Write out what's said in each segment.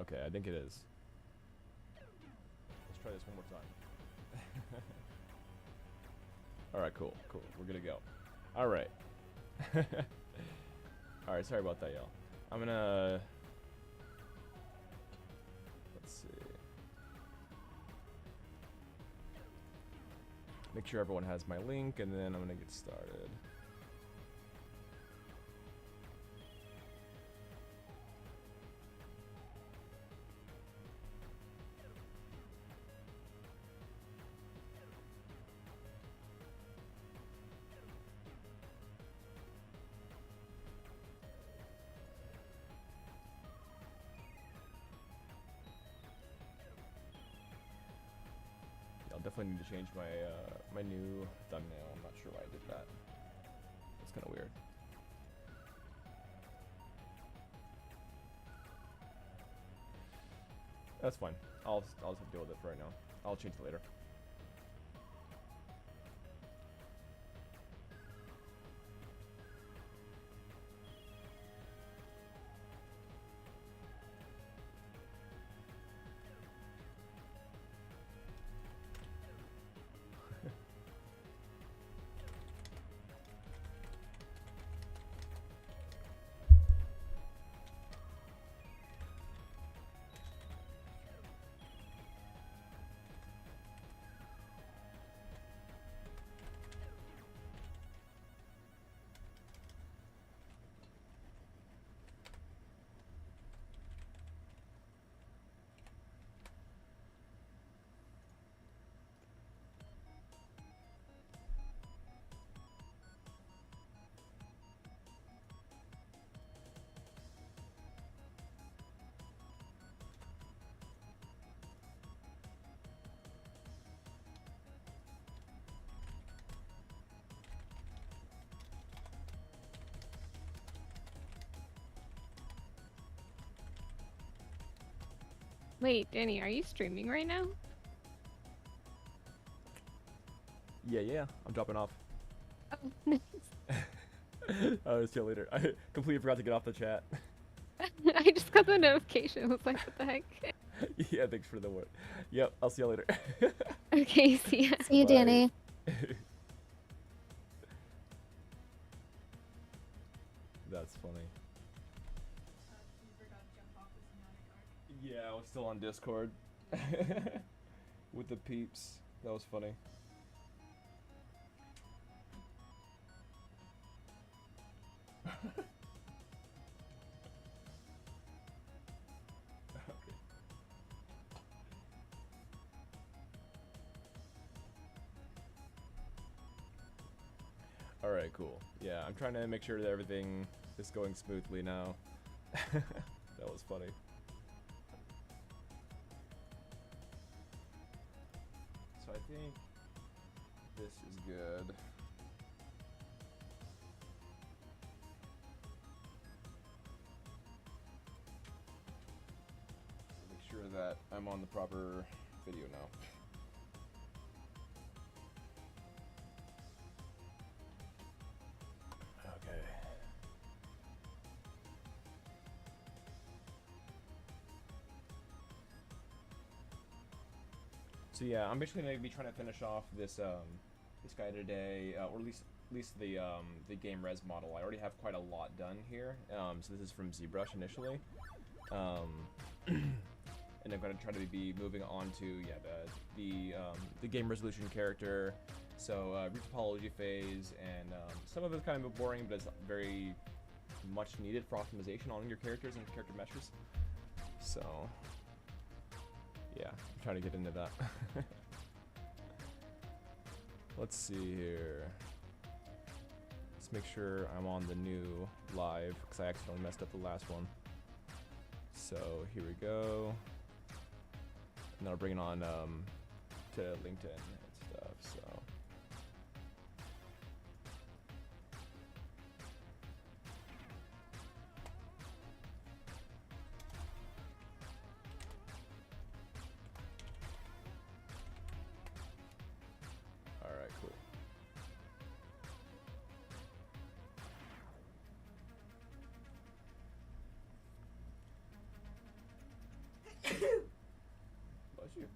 Okay, I think it is. Let's try this one more time. Alright, cool. We're gonna go. Alright. Alright, sorry about that, y'all. I'm gonna... Let's see. Make sure everyone has my link, and then I'm gonna get started. I'll definitely need to change my my new thumbnail. I'm not sure why I did that. It's kind of weird. That's fine. I'll just have to deal with it for right now. I'll change it later. Wait, Danny, are you streaming right now? Yeah. I'm dropping off. Oh, nice. I'll see you later. I completely forgot to get off the chat. I just got the notification. I was like, what the heck? Yeah, thanks for the word. Yep, I'll see you later. Okay, see ya. See you, Bye. Danny. That's funny. Yeah, I was still on Discord with the peeps. That was funny. Okay. All right, cool. Yeah, I'm trying to make sure that everything is going smoothly now. That was funny. So I think this is good. Make sure that I'm on the proper video now. Okay. So yeah, I'm basically gonna be trying to finish off this this guy today, or at least the game res model. I already have quite a lot done here. So this is from ZBrush initially, and I'm gonna try to be moving on to the game resolution character. So retopology phase, and some of it's kind of boring, but it's very much needed for optimization on your characters and character meshes. So yeah, I'm trying to get into that. Let's see here. Let's make sure I'm on the new live, because I accidentally messed up the last one. So here we go. And then I'll bring it on to LinkedIn and stuff. So all right, cool. Bless you.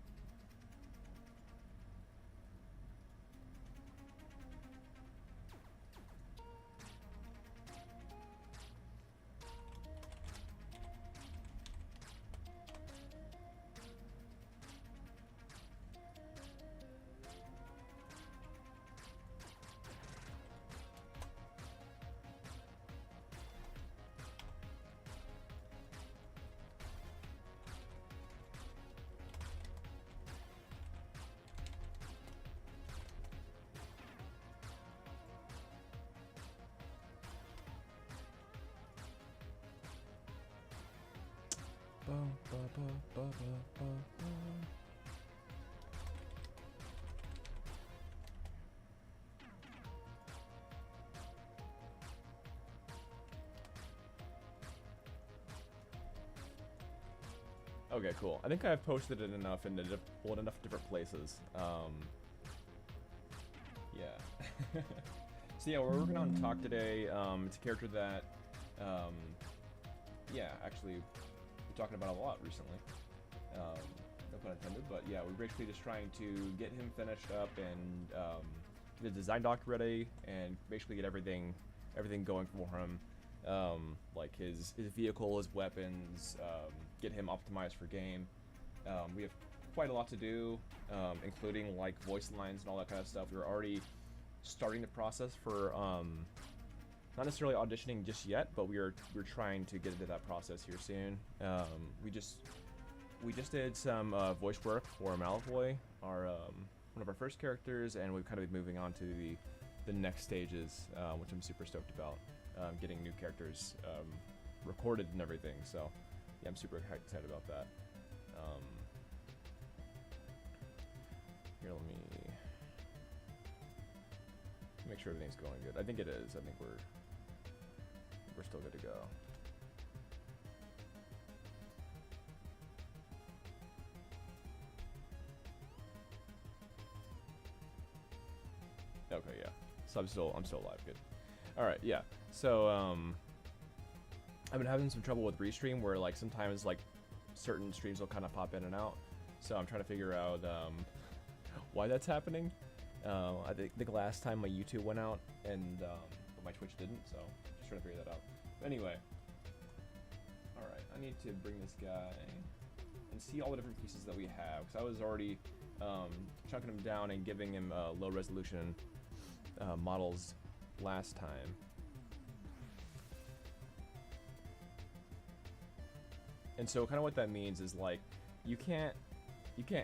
Okay, cool. I think I've posted it enough in enough different places. Yeah. So yeah, we're working on Talk today. It's a character that, yeah, actually, we're talking about a lot recently. No pun intended, but yeah, we're basically just trying to get him finished up and the design doc ready, and basically get everything going for him. Like his vehicle, his weapons, get him optimized for game. We have quite a lot to do, including like voice lines and all that kind of stuff. We're already starting the process for not necessarily auditioning just yet, but we're trying to get into that process here soon. We just did some voice work for Malfoy, our one of our first characters, and we've kind of been moving on to the next stages, which I'm super stoked about. Getting new characters recorded and everything, so yeah, I'm super excited about that. Here, let me make sure everything's going good. I think it is. I think we're still good to go. Okay, yeah. So I'm still alive. Good. All right, yeah. So I've been having some trouble with Restream, where like sometimes like certain streams will kind of pop in and out. So I'm trying to figure out why that's happening. I think last time my YouTube went out, and but my Twitch didn't. So just trying to figure that out. But anyway, all right. I need to bring this guy and see all the different pieces that we have, because I was already chunking him down and giving him low resolution models last time. And so kind of what that means is like you can't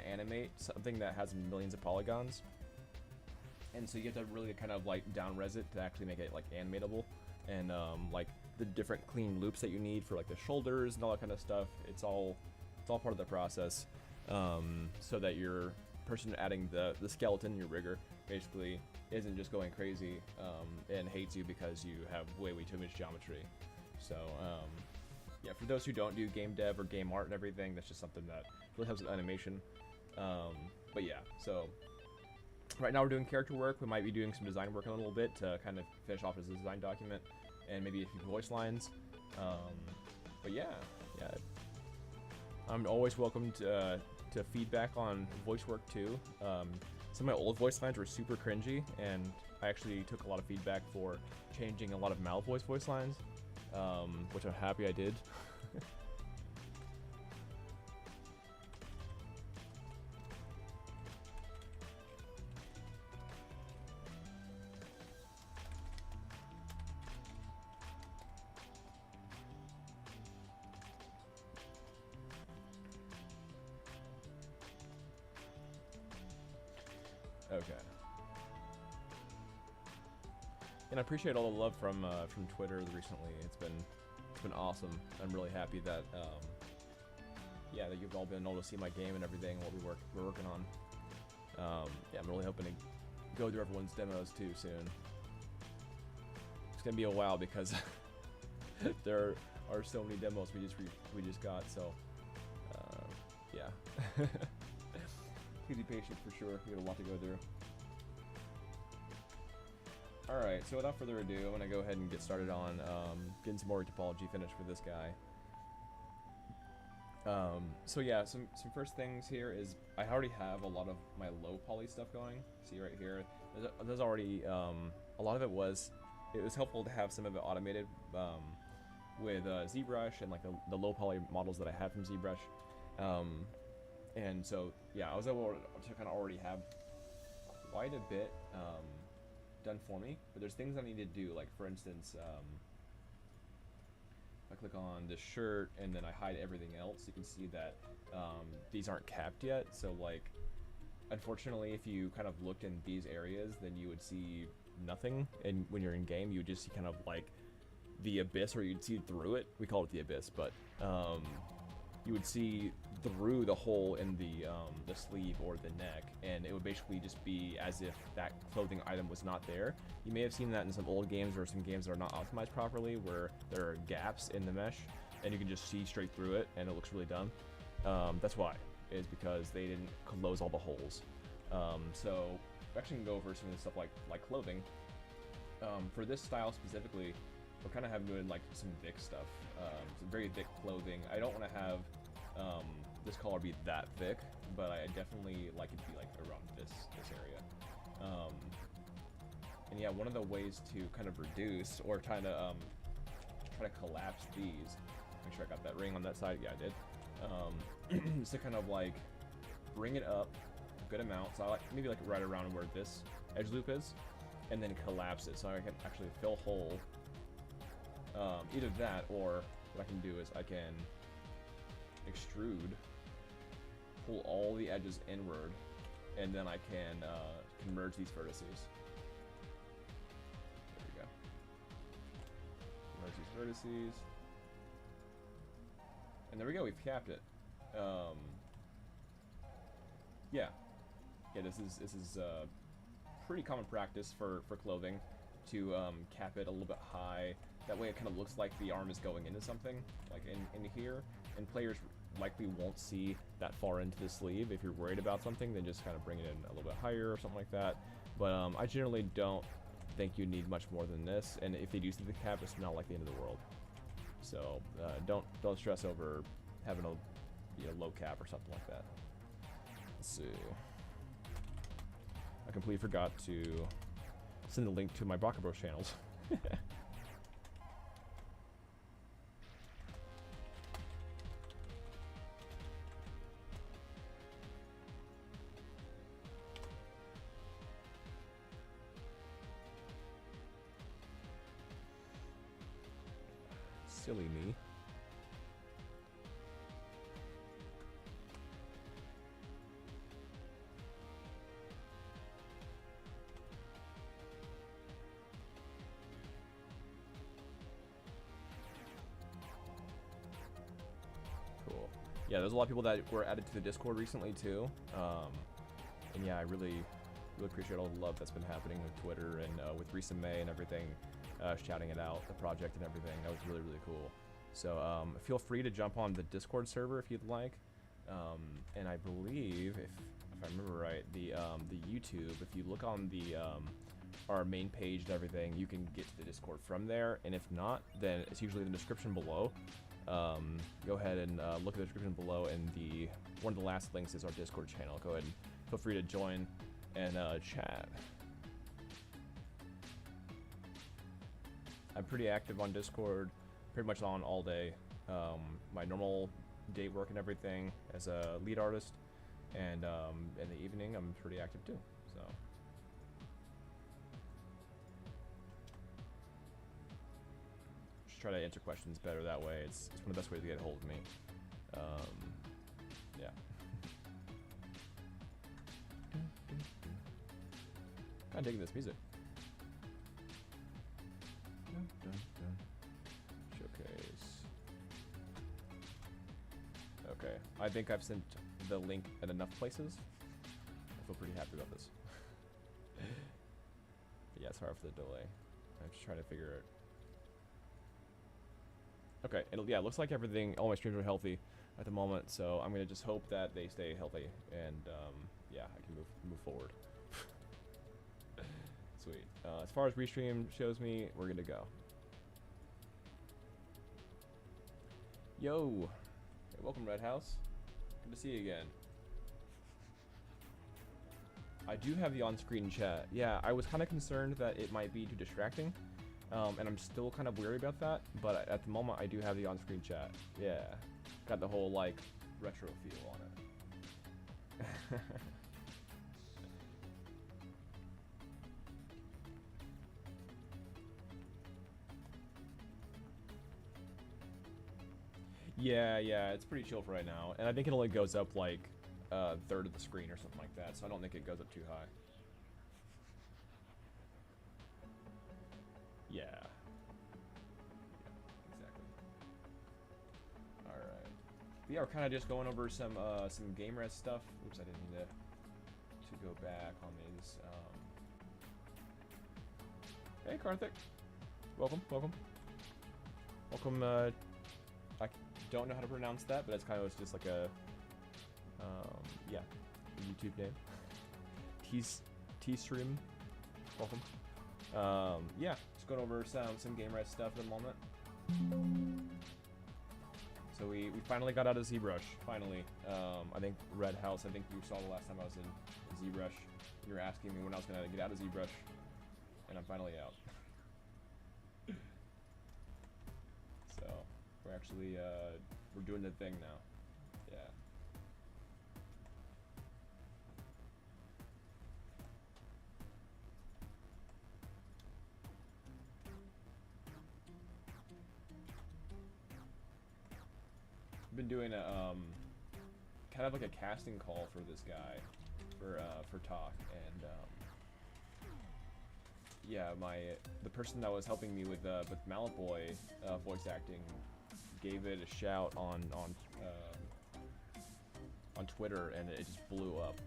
animate something that has millions of polygons, and so you have to really kind of like down res it to actually make it like animatable, and like the different clean loops that you need for like the shoulders and all that kind of stuff. It's all part of the process, so that your person adding the skeleton, your rigger, basically isn't just going crazy and hates you because you have way too much geometry. So yeah, for those who don't do game dev or game art and everything, that's just something that really helps with animation. But yeah, so right now we're doing character work. We might be doing some design work in a little bit to kind of finish off his design document, and maybe a few voice lines. But yeah, I'm always welcome to feedback on voice work too. Some of my old voice lines were super cringy, and I actually took a lot of feedback for changing a lot of Malfoy's voice lines, which I'm happy I did. Okay. And I appreciate all the love from Twitter recently. It's been awesome. I'm really happy that yeah, that you've all been able to see my game and everything, what we're working on. Yeah, I'm really hoping to go through everyone's demos too soon. It's gonna be a while because there are so many demos we just got. So yeah. Please be patient for sure. We got a lot to go through. Alright, so without further ado, I'm going to go ahead and get started on getting some more topology finished for this guy. So yeah, some first things here is I already have a lot of my low poly stuff going. See right here, there's already a lot of it was helpful to have some of it automated with ZBrush and like the low poly models that I had from ZBrush, and so yeah, I was able to kind of already have quite a bit done for me. But there's things I need to do, like for instance. I click on this shirt and then I hide everything else, you can see that these aren't capped yet. So like, unfortunately, if you kind of looked in these areas, then you would see nothing. And when you're in game, you would just see kind of like the abyss, or you'd see through it. We call it the abyss, but you would see through the hole in the sleeve or the neck, and it would basically just be as if that clothing item was not there. You may have seen that in some old games or some games that are not optimized properly, where there are gaps in the mesh, and you can just see straight through it, and it looks really dumb. That's why, is because they didn't close all the holes. So we actually can go over some of the stuff like clothing. For this style specifically, we're kind of having doing like some thick stuff, some very thick clothing. I don't want to have this color be that thick, but I definitely like it to be like around this area. And yeah, one of the ways to kind of reduce or kind of try to collapse these. Make sure I got that ring on that side. Yeah, I did. Is to kind of like bring it up a good amount. So I like maybe like right around where this edge loop is, and then collapse it so I can actually fill a hole. Either that, or what I can do is I can extrude, pull all the edges inward, and then I can merge these vertices. There we go. Merge these vertices. And there we go, we've capped it. Yeah. Yeah, this is pretty common practice for clothing to cap it a little bit high. That way it kind of looks like the arm is going into something, like in here, and players likely won't see that far into the sleeve. If you're worried about something, then just kind of bring it in a little bit higher or something like that. But I generally don't think you need much more than this, and if they do see the cap, it's not like the end of the world. So don't stress over having a low cap or something like that. Let's see. I completely forgot to send the link to my Baka channels. Silly me. Cool. Yeah, there's a lot of people that were added to the Discord recently too. And yeah, I really appreciate all the love that's been happening with Twitter and with Risa May and everything. Shouting it out, the project and everything. That was really cool. So feel free to jump on the Discord server if you'd like. And I believe, if I remember right, the YouTube, if you look on the our main page and everything, you can get to the Discord from there. And if not, then it's usually in the description below. Go ahead and look at the description below, and one of the last links is our Discord channel. Go ahead and feel free to join and chat. I'm pretty active on Discord, pretty much on all day. My normal day work and everything as a lead artist, and in the evening I'm pretty active too. So just try to answer questions better that way. It's one of the best ways to get a hold of me. Yeah. Kind of digging this music. Showcase. Okay, I think I've sent the link at enough places. I feel pretty happy about this. But yeah, sorry for the delay. I'm just trying to figure it. Okay, yeah, it looks like everything, all my streams are healthy at the moment, so I'm gonna just hope that they stay healthy, and yeah, I can move forward. Sweet. As far as restream shows me, we're good to go. Yo, Welcome, Red House. Good to see you again. I do have the on-screen chat. Yeah, I was kind of concerned that it might be too distracting, and I'm still kind of weary about that. But at the moment, I do have the on-screen chat. Yeah, got the whole like retro feel on it. Yeah, it's pretty chill for right now, and I think it only goes up like a third of the screen or something like that, so I don't think it goes up too high. Yeah. Exactly. All right. But yeah, we're kind of just going over some game res stuff. Oops, I didn't mean to go back on these. Hey, Karthik. Welcome. I don't know how to pronounce that, but it's kind of just like a, yeah, a YouTube name. T-Stream. Welcome. Yeah, just going over some game res stuff at the moment. So we finally got out of ZBrush. Finally. I think Red House, I think you saw the last time I was in ZBrush. You were asking me when I was gonna get out of ZBrush, and I'm finally out. So we're actually we're doing the thing now. Yeah. I've been doing a kind of like a casting call for this guy for talk, and yeah, the person that was helping me with Malboy voice acting gave it a shout on Twitter, and it just blew up.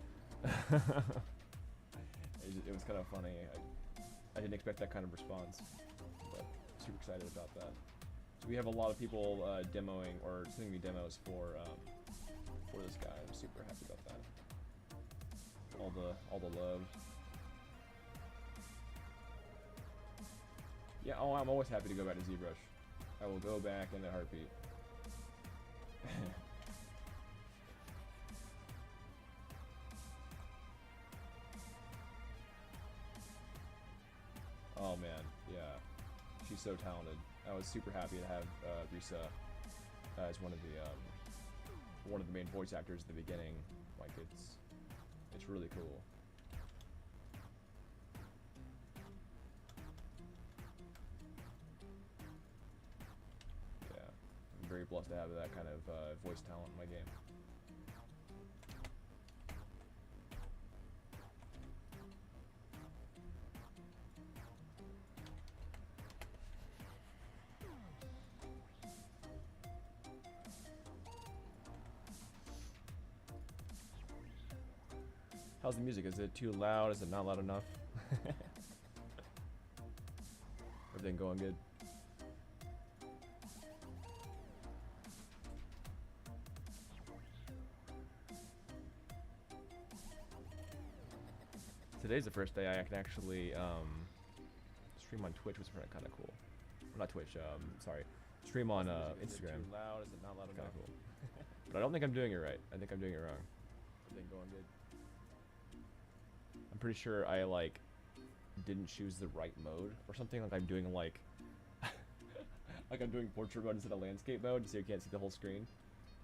It was kind of funny. I didn't expect that kind of response, but super excited about that. So we have a lot of people demoing or sending me demos for this guy. I'm super happy about that. All the love. Yeah, oh, I'm always happy to go back to ZBrush. I will go back in a heartbeat. Oh man, yeah, she's so talented. I was super happy to have Risa as one of the main voice actors at the beginning. Like it's really cool. Yeah, I'm very blessed to have that kind of voice talent in my game. How's the music? Is it too loud? Is it not loud enough? Everything going good? Today's the first day I can actually stream on Twitch, which is kind of cool. Well, not Twitch, sorry. Stream on Instagram. Is it too loud? Is it not loud enough? Kind of cool. But I don't think I'm doing it right. I think I'm doing it wrong. Everything going good? I'm pretty sure I like didn't choose the right mode or something. Like I'm doing like like I'm doing portrait mode instead of landscape mode, so you can't see the whole screen.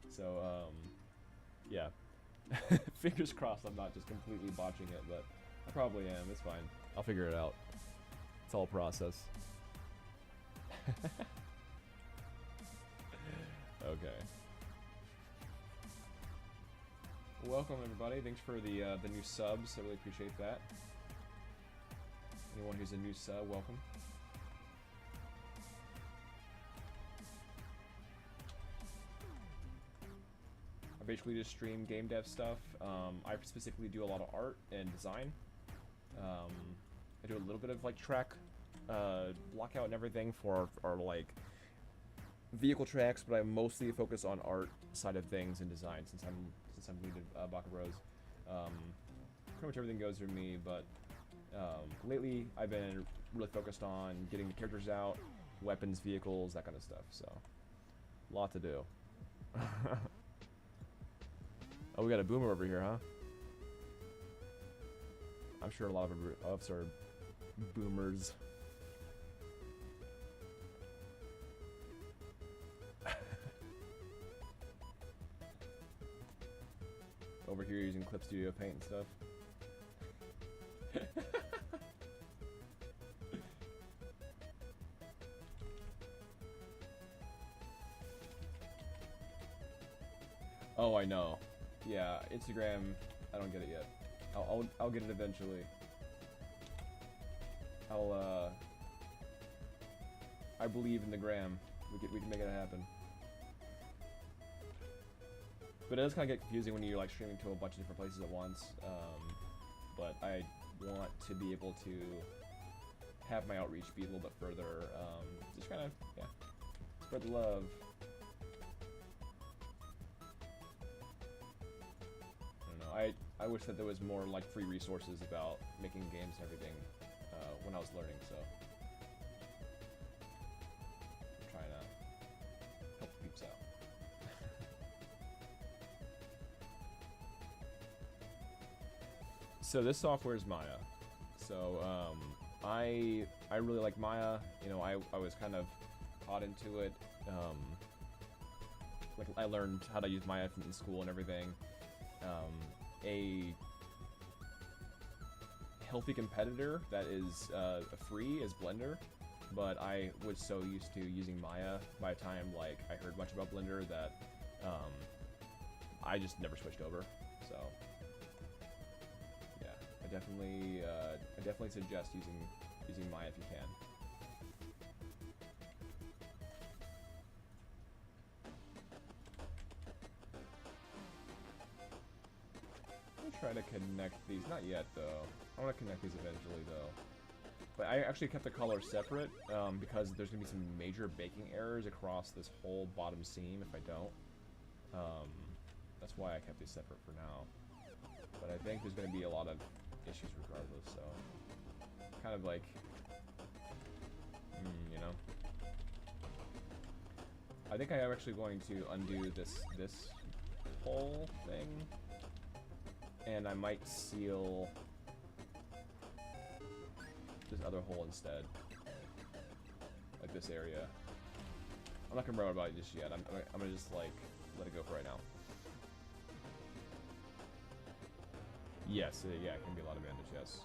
So yeah. Fingers crossed I'm not just completely botching it, but I probably am. It's fine. I'll figure it out. It's all process. Okay. Welcome everybody. Thanks for the new subs. I really appreciate that. Anyone who's a new sub, welcome. I basically just stream game dev stuff. I specifically do a lot of art and design. I do a little bit of like track blockout and everything for our like vehicle tracks, but I mostly focus on art side of things and design since I'm lead of Baka Bros. Pretty much everything goes through me, but lately I've been really focused on getting the characters out, weapons, vehicles, that kind of stuff. So, lot to do. Oh, we got a boomer over here, huh? I'm sure a lot of us are boomers. Over here using Clip Studio Paint and stuff. Oh, I know. Yeah, Instagram, I don't get it yet. I'll get it eventually. I believe in the gram. We can make it happen. But it does kind of get confusing when you're like streaming to a bunch of different places at once. But I want to be able to have my outreach be a little bit further. Just kind of, yeah, spread the love. I don't know. I wish that there was more like free resources about making games and everything when I was learning. So I'm trying to help the peeps out. So this software is Maya. So I really like Maya. You know, I was kind of taught into it. Like I learned how to use Maya in school and everything. A healthy competitor that is free is Blender, but I was so used to using Maya by the time like I heard much about Blender that I just never switched over. So yeah, I definitely suggest using Maya if you can. Try to connect these. Not yet, though. I want to connect these eventually, though. But I actually kept the colors separate because there's going to be some major baking errors across this whole bottom seam if I don't. That's why I kept these separate for now. But I think there's going to be a lot of issues regardless, so... Kind of like... you know? I think I am actually going to undo this whole thing. And I might seal this other hole instead. Like this area. I'm not gonna worry about it just yet. I'm gonna just like let it go for right now. Yes, yeah, it can be a lot of bandage, yes.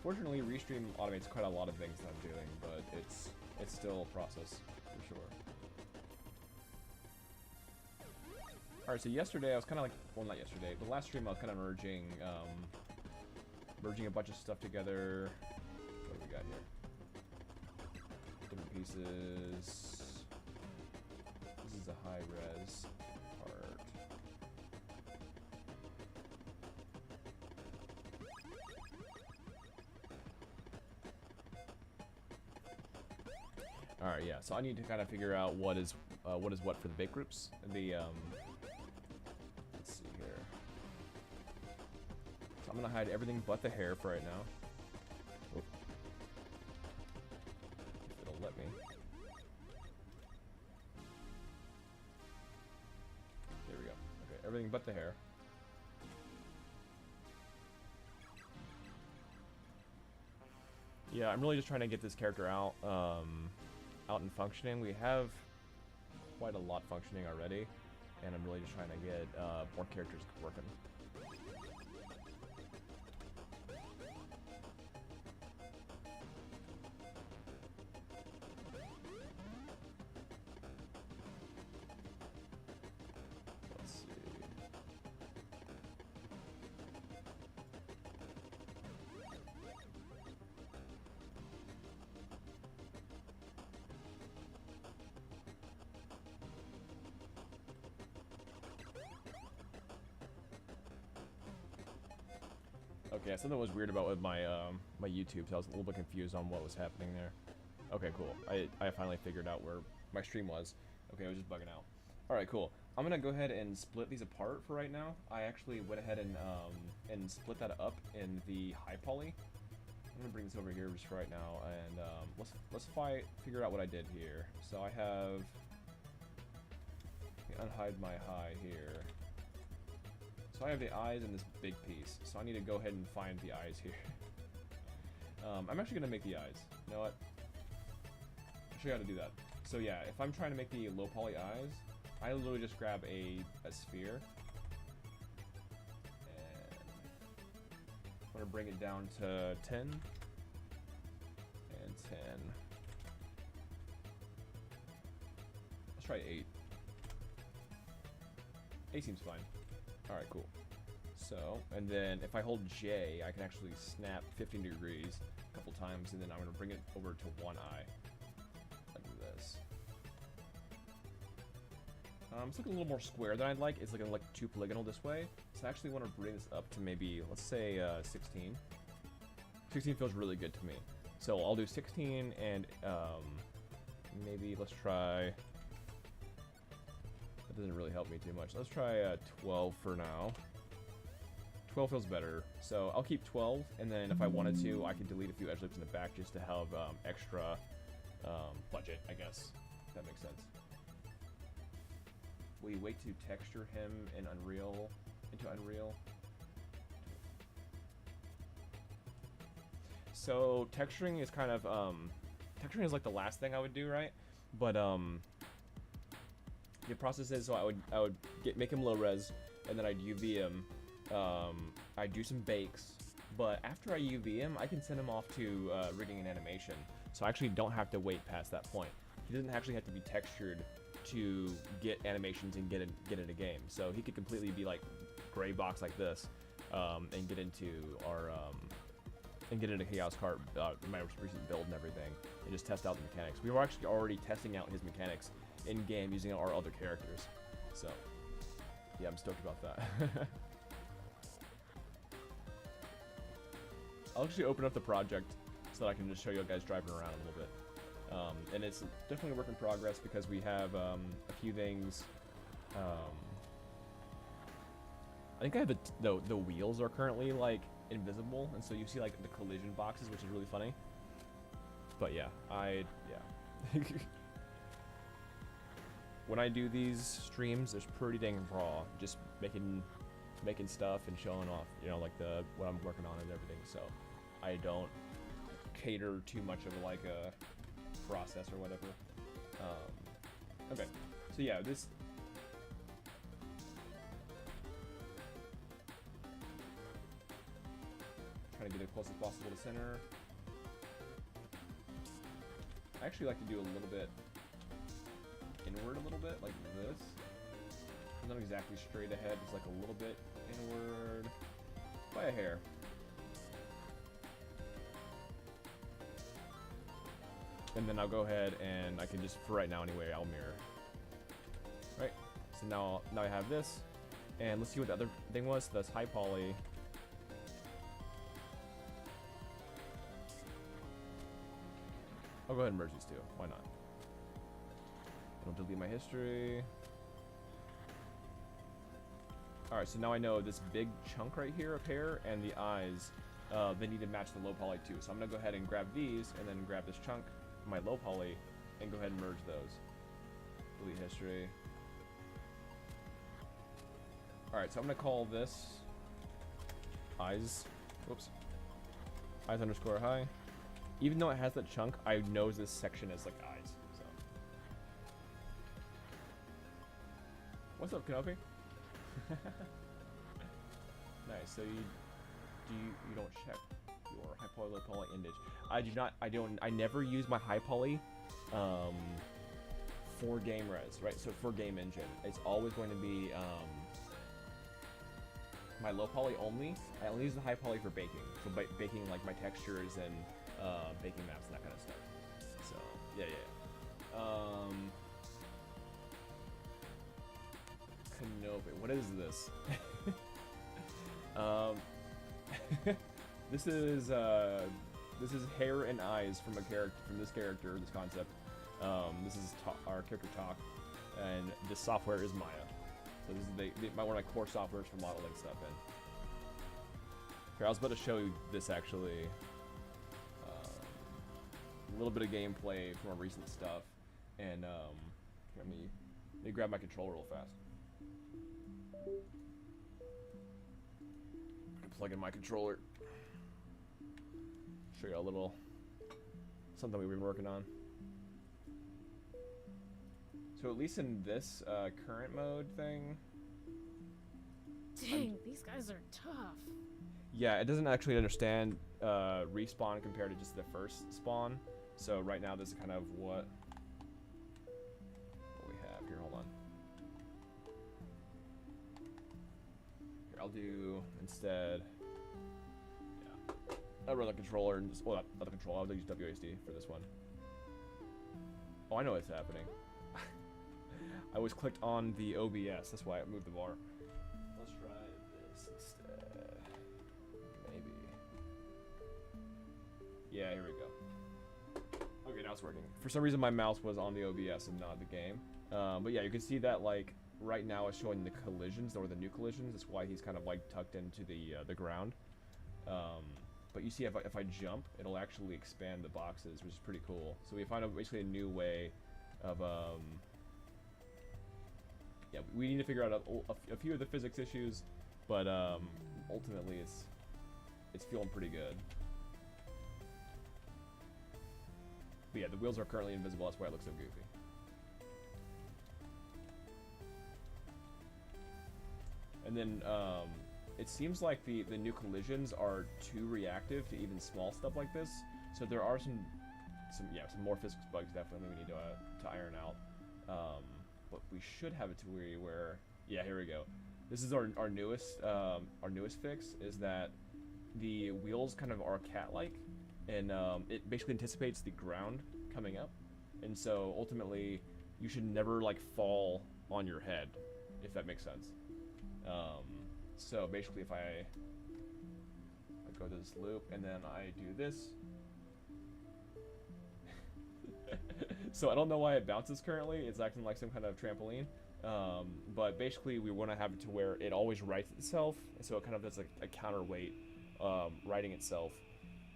Fortunately, Restream automates quite a lot of things that I'm doing, but it's still a process, for sure. Alright, so yesterday I was kind of like, well not yesterday, the last stream I was kind of merging a bunch of stuff together. What do we got here? Different pieces. This is a high-res part. Alright, yeah, so I need to kind of figure out what is what for the bake groups. The, let's see here. So I'm gonna hide everything but the hair for right now. Oop. If it'll let me. There we go. Okay, everything but the hair. Yeah, I'm really just trying to get this character out and functioning. We have quite a lot functioning already, and I'm really just trying to get more characters working. Let's see. Okay, something was weird about with my my YouTube, so I was a little bit confused on what was happening there. Okay, cool. I finally figured out where my stream was. Okay, I was just bugging out. Alright, cool. I'm gonna go ahead and split these apart for right now. I actually went ahead and split that up in the high poly. I'm gonna bring this over here just for right now, and let's figure out what I did here. So I have, let me unhide my high here. So I have the eyes in this big piece, so I need to go ahead and find the eyes here. I'm actually gonna make the eyes. You know what? I'll show you how to do that. So yeah, if I'm trying to make the low poly eyes, I literally just grab a sphere. I'm gonna bring it down to 10 and 10. Let's try 8. 8 seems fine. Alright, cool. So, and then if I hold J, I can actually snap 15 degrees a couple times, and then I'm gonna bring it over to one eye. Like this. It's looking a little more square than I'd like. It's looking like too polygonal this way. So I actually want to bring this up to maybe, let's say 16. 16 feels really good to me. So I'll do 16 and maybe let's try, that doesn't really help me too much. Let's try 12 for now. 12 feels better. So I'll keep 12, and then if I wanted to, I can delete a few edge loops in the back just to have extra budget, I guess. If that makes sense. We wait to texture him in Unreal, into Unreal. So texturing is kind of, texturing is like the last thing I would do, right? But the process is, so I would make him low res, and then I'd UV him. I'd do some bakes, but after I UV him, I can send him off to rigging and animation. So I actually don't have to wait past that point. He doesn't actually have to be textured to get animations and get in a game. So he could completely be like gray box like this, and get into our and get into Chaos Kart, my recent build and everything, and just test out the mechanics. We were actually already testing out his mechanics in game using our other characters. So yeah, I'm stoked about that. I'll actually open up the project so that I can just show you guys driving around a little bit. And it's definitely a work in progress because we have a few things. I think I have the wheels are currently like invisible, and so you see like the collision boxes, which is really funny. But yeah, yeah. When I do these streams, it's pretty dang raw, just making stuff and showing off, you know, like what I'm working on and everything. So I don't cater too much of like a process or whatever. Okay, so yeah, this. Trying to get as close as possible to center. I actually like to do a little bit inward, a little bit like this. Not exactly straight ahead, it's like a little bit inward by a hair. And then I'll go ahead and I can just, for right now anyway, I'll mirror. Right, so now I have this, and let's see what the other thing was. So that's high poly. I'll go ahead and merge these two, why not? It'll delete my history. Alright, so now I know this big chunk right here of hair and the eyes, they need to match the low poly too. So I'm going to go ahead and grab these and then grab this chunk, my low poly, and go ahead and merge those. Delete history. Alright, so I'm going to call this eyes, whoops, eyes underscore high. Even though it has that chunk, I know this section is like eyes, so. What's up, Kenobi? Nice. So you don't check your high poly, low poly image. I never use my high poly for game res, right? So for game engine, it's always going to be my low poly only. I only use the high poly for baking. So baking like my textures and baking maps and that kind of stuff. So yeah. Kenobi, what is this? This is hair and eyes from this character, this concept. This is our character talk, and this software is Maya. So this is one of my core softwares for modeling stuff in. Here, I was about to show you this actually. a little bit of gameplay from our recent stuff, and let me grab my controller real fast. Plug in my controller. Show you a little something we've been working on. So at least in this current mode thing. Dang, these guys are tough. Yeah, it doesn't actually understand respawn compared to just the first spawn. So right now this is kind of what we have here. Hold on. Here, I'll do instead. Yeah, I'll run the controller and just, well, not the controller. I'll use WASD for this one. Oh, I know what's happening. I was clicked on the OBS. That's why it moved the bar. Let's try this instead. Maybe. Yeah, here we go. Okay, now it's working. For some reason, my mouse was on the OBS and not the game. But yeah, you can see that like right now it's showing the collisions or the new collisions. That's why he's kind of like tucked into the ground. But you see, if I jump, it'll actually expand the boxes, which is pretty cool. So we find basically a new way of yeah, we need to figure out a few of the physics issues, but ultimately it's feeling pretty good. But yeah, the wheels are currently invisible. That's why it looks so goofy. And then it seems like the new collisions are too reactive to even small stuff like this. So there are some more physics bugs definitely we need to iron out. But we should have it to where yeah, here we go. This is our newest fix, is that the wheels kind of are cat-like, and it basically anticipates the ground coming up, and so ultimately you should never like fall on your head, if that makes sense. So basically if I go to this loop and then I do this. So I don't know why it bounces currently. It's acting like some kind of trampoline. But basically we want to have it to where it always rights itself. And so it kind of does a counterweight righting itself.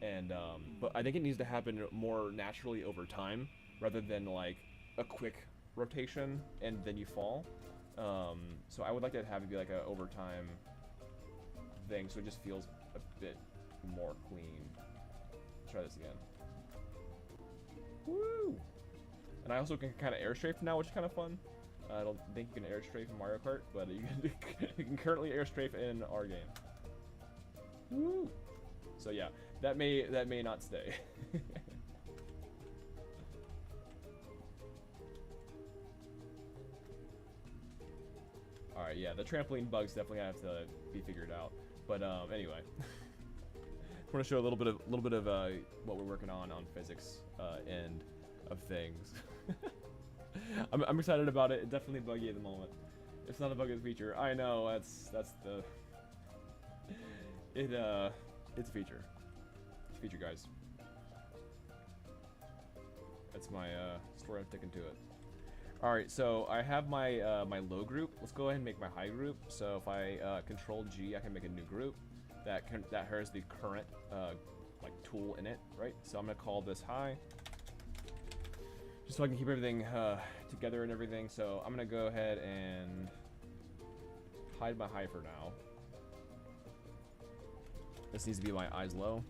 And but I think it needs to happen more naturally over time rather than like a quick rotation and then you fall. So I would like to have it be like a overtime thing so it just feels a bit more clean. Let's try this again. Woo! And I also can kind of air strafe now, which is kind of fun. I don't think you can air strafe in Mario Kart, but you can currently air strafe in our game. Woo! So yeah, that may not stay. All right, yeah, the trampoline bugs definitely have to be figured out. But anyway, I want to show a little bit of what we're working on physics end of things. I'm excited about it. It's definitely buggy at the moment. It's not a buggy feature. I know that's the it's a feature. It's a feature, guys. That's my story. I'm sticking to it. All right, so I have my my low group. Let's go ahead and make my high group. So if I Control G, I can make a new group that has the current like tool in it, right? So I'm gonna call this high, just so I can keep everything together and everything. So I'm gonna go ahead and hide my high for now. This needs to be my eyes low.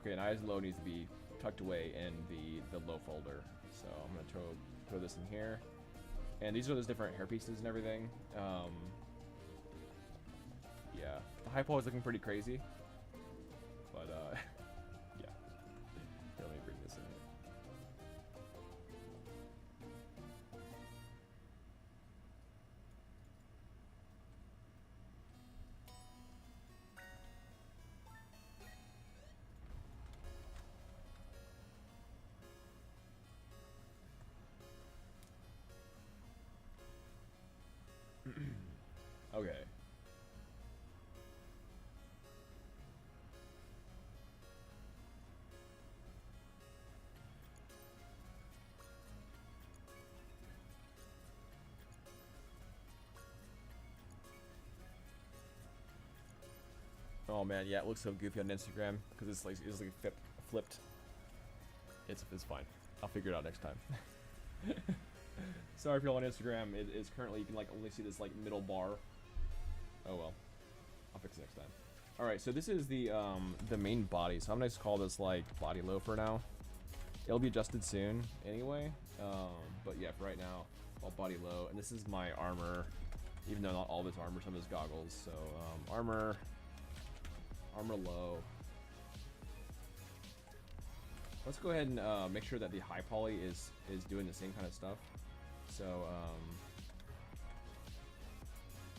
Okay, and eyes low needs to be tucked away in the low folder. So I'm gonna throw this in here. And these are those different hair pieces and everything. Yeah, the hypo is looking pretty crazy, but yeah. Here, let me bring this in. Okay. Oh man, yeah, it looks so goofy on Instagram because it's like flipped. It's fine. I'll figure it out next time. Sorry if you're on Instagram. It is currently, you can like only see this like middle bar. Oh well, I'll fix it next time. All right, so this is the main body. So I'm gonna just call this like body low for now. It'll be adjusted soon anyway. But yeah, for right now, I'll body low. And this is my armor, even though not all of it's armor, some of it's goggles. So armor low. Let's go ahead and make sure that the high poly is doing the same kind of stuff. So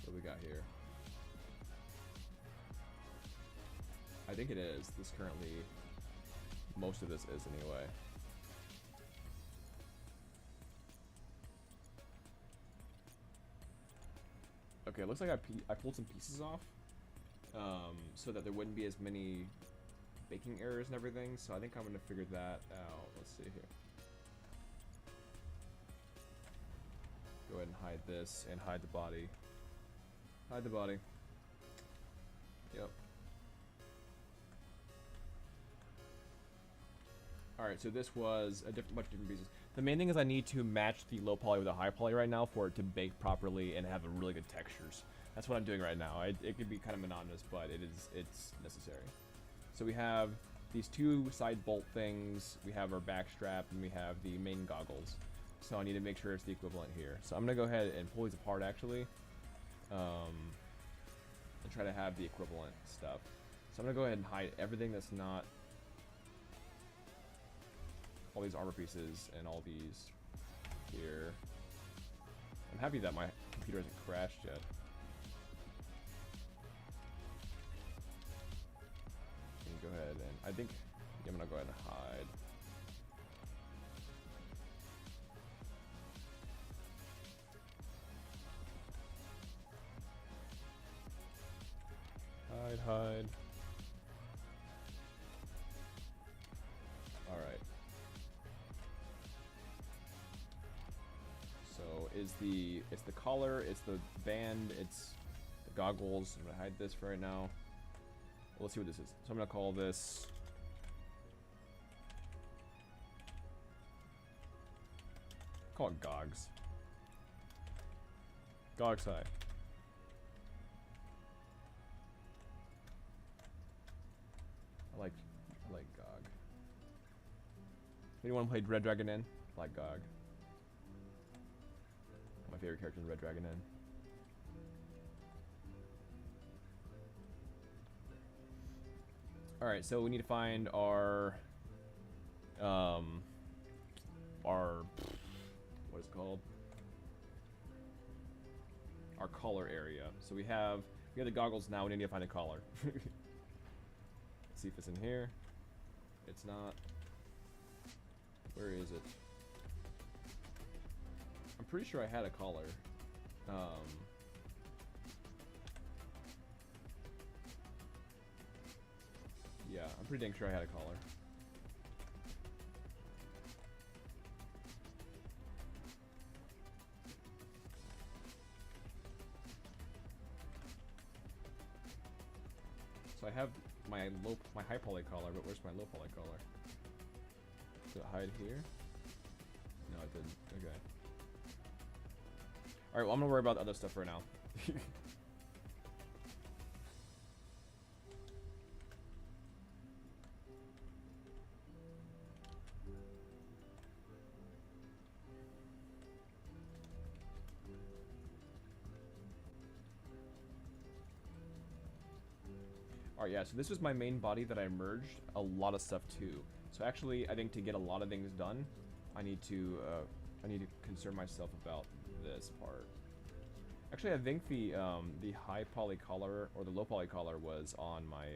what we got here? I think it is. This currently, most of this is anyway. Okay, it looks like I pulled some pieces off, so that there wouldn't be as many baking errors and everything. So I think I'm gonna figure that out. Let's see here. Go ahead and hide this and hide the body. Hide the body. Yep. Alright, so this was a bunch of different pieces. The main thing is I need to match the low poly with the high poly right now for it to bake properly and have a really good textures. That's what I'm doing right now. It could be kind of monotonous, but it's necessary. So we have these two side bolt things, we have our back strap, and we have the main goggles. So I need to make sure it's the equivalent here. So I'm going to go ahead and pull these apart actually, and try to have the equivalent stuff. So I'm going to go ahead and hide everything that's not all these armor pieces and all these here. I'm happy that my computer hasn't crashed yet. Go ahead and I think I'm gonna go ahead and hide. Hide. All right. So it's the collar, it's the band, it's the goggles. I'm gonna hide this for right now. Let's see what this is. So I'm gonna call this it Gogs. Gogs high. I like Gog. Anyone played Red Dragon Inn? I like Gog. My favorite character in Red Dragon Inn. Alright, so we need to find our what is it called? Our collar area. So we have the goggles now, we need to find a collar. Let's see if it's in here. It's not. Where is it? I'm pretty sure I had a collar. Yeah, I'm pretty dang sure I had a collar. So I have my high poly collar, but where's my low poly collar? Did it hide here? No, it didn't. Okay. Alright, well I'm gonna worry about the other stuff for now. Alright, yeah, so this was my main body that I merged a lot of stuff to. So actually, I think to get a lot of things done, I need to concern myself about this part. Actually, I think the high poly collar or the low poly collar was on my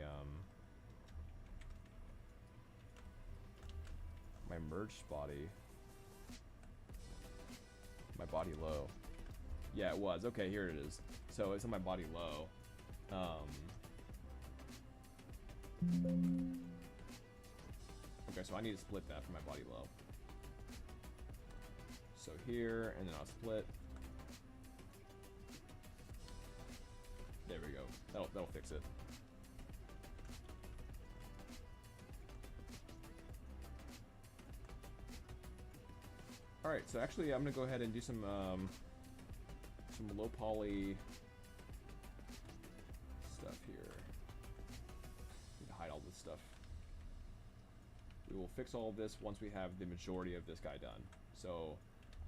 my merged body. My body low. Yeah, it was. Okay, here it is. So it's on my body low. Okay, so I need to split that for my body low. So here, and then I'll split. There we go. That'll fix it. All right, so actually, I'm gonna go ahead and do some low poly stuff here. Need to hide all this stuff. We will fix all of this once we have the majority of this guy done. So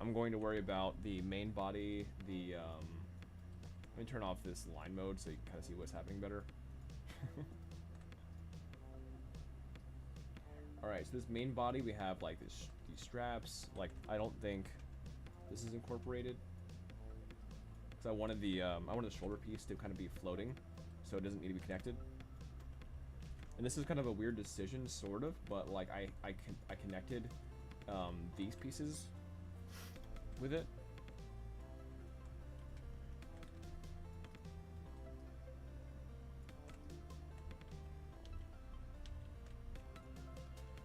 I'm going to worry about the main body, the let me turn off this line mode so you can kind of see what's happening better. Alright, so this main body, we have like these straps. Like, I don't think this is incorporated. Because I wanted the shoulder piece to kind of be floating, so it doesn't need to be connected. And this is kind of a weird decision, sort of, but like I connected these pieces with it.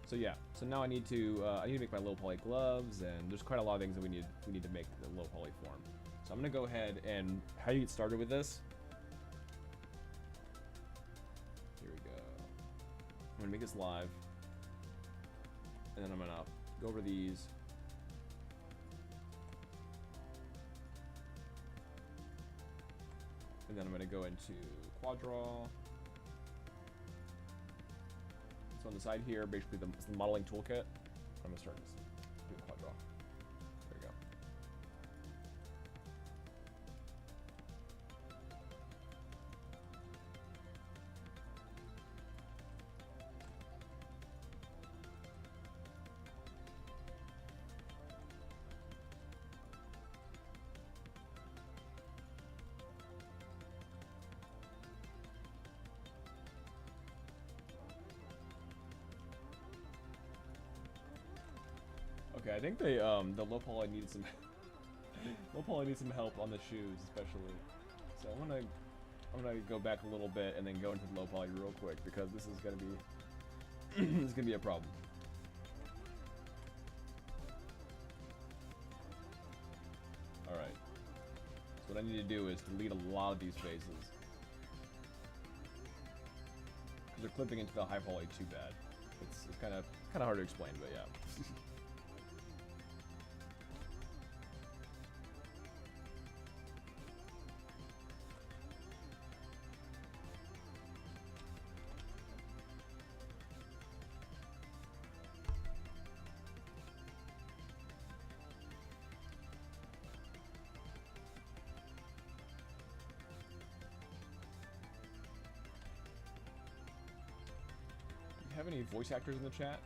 So yeah, so now I need to make my low poly gloves, and there's quite a lot of things that we need to make the low poly form. So I'm gonna go ahead and how do you get started with this? Here we go. I'm gonna make this live, and then I'm gonna go over these. And then I'm gonna go into quad draw. So on the side here, basically it's the modeling toolkit. I'm gonna start doing quad draw. There we go. Okay, I think the low poly needs some low poly needs some help on the shoes, especially. So I'm gonna go back a little bit and then go into the low poly real quick because this is gonna be this is gonna be a problem. All right. So what I need to do is delete a lot of these faces because they're clipping into the high poly too bad. It's kind of hard to explain, but yeah. Have any voice actors in the chat?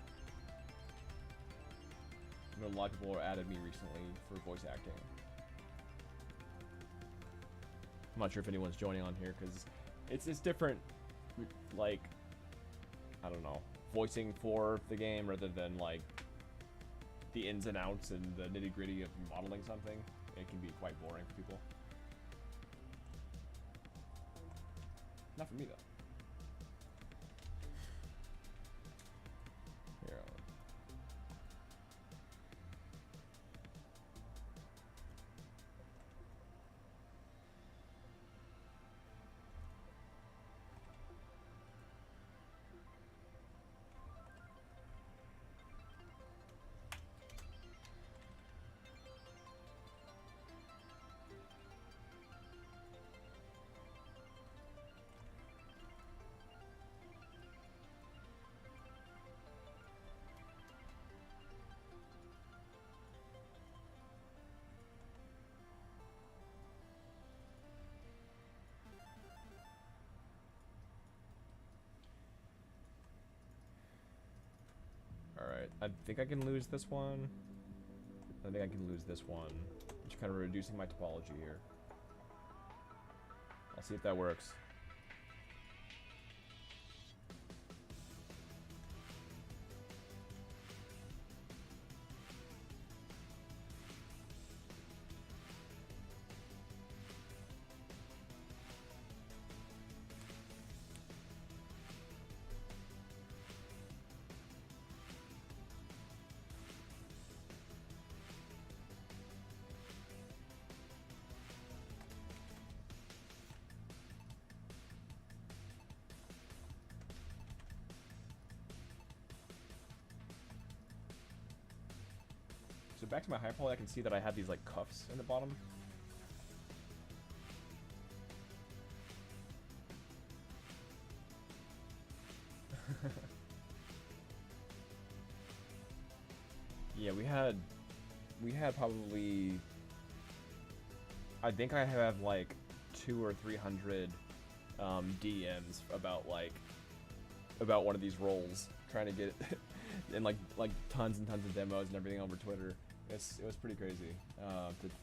I know a lot of people added me recently for voice acting. I'm not sure if anyone's joining on here because it's different, like, I don't know, voicing for the game rather than like the ins and outs and the nitty gritty of modeling something. It can be quite boring for people. Not for me though. Alright, I think I can lose this one. I think I can lose this one. Just kind of reducing my topology here. I'll see if that works. So back to my high poly, I can see that I have these like cuffs in the bottom. Yeah, we had probably, I think I have like 200 or 300 DMs about one of these roles, trying to get it and like tons and tons of demos and everything over Twitter. It was pretty crazy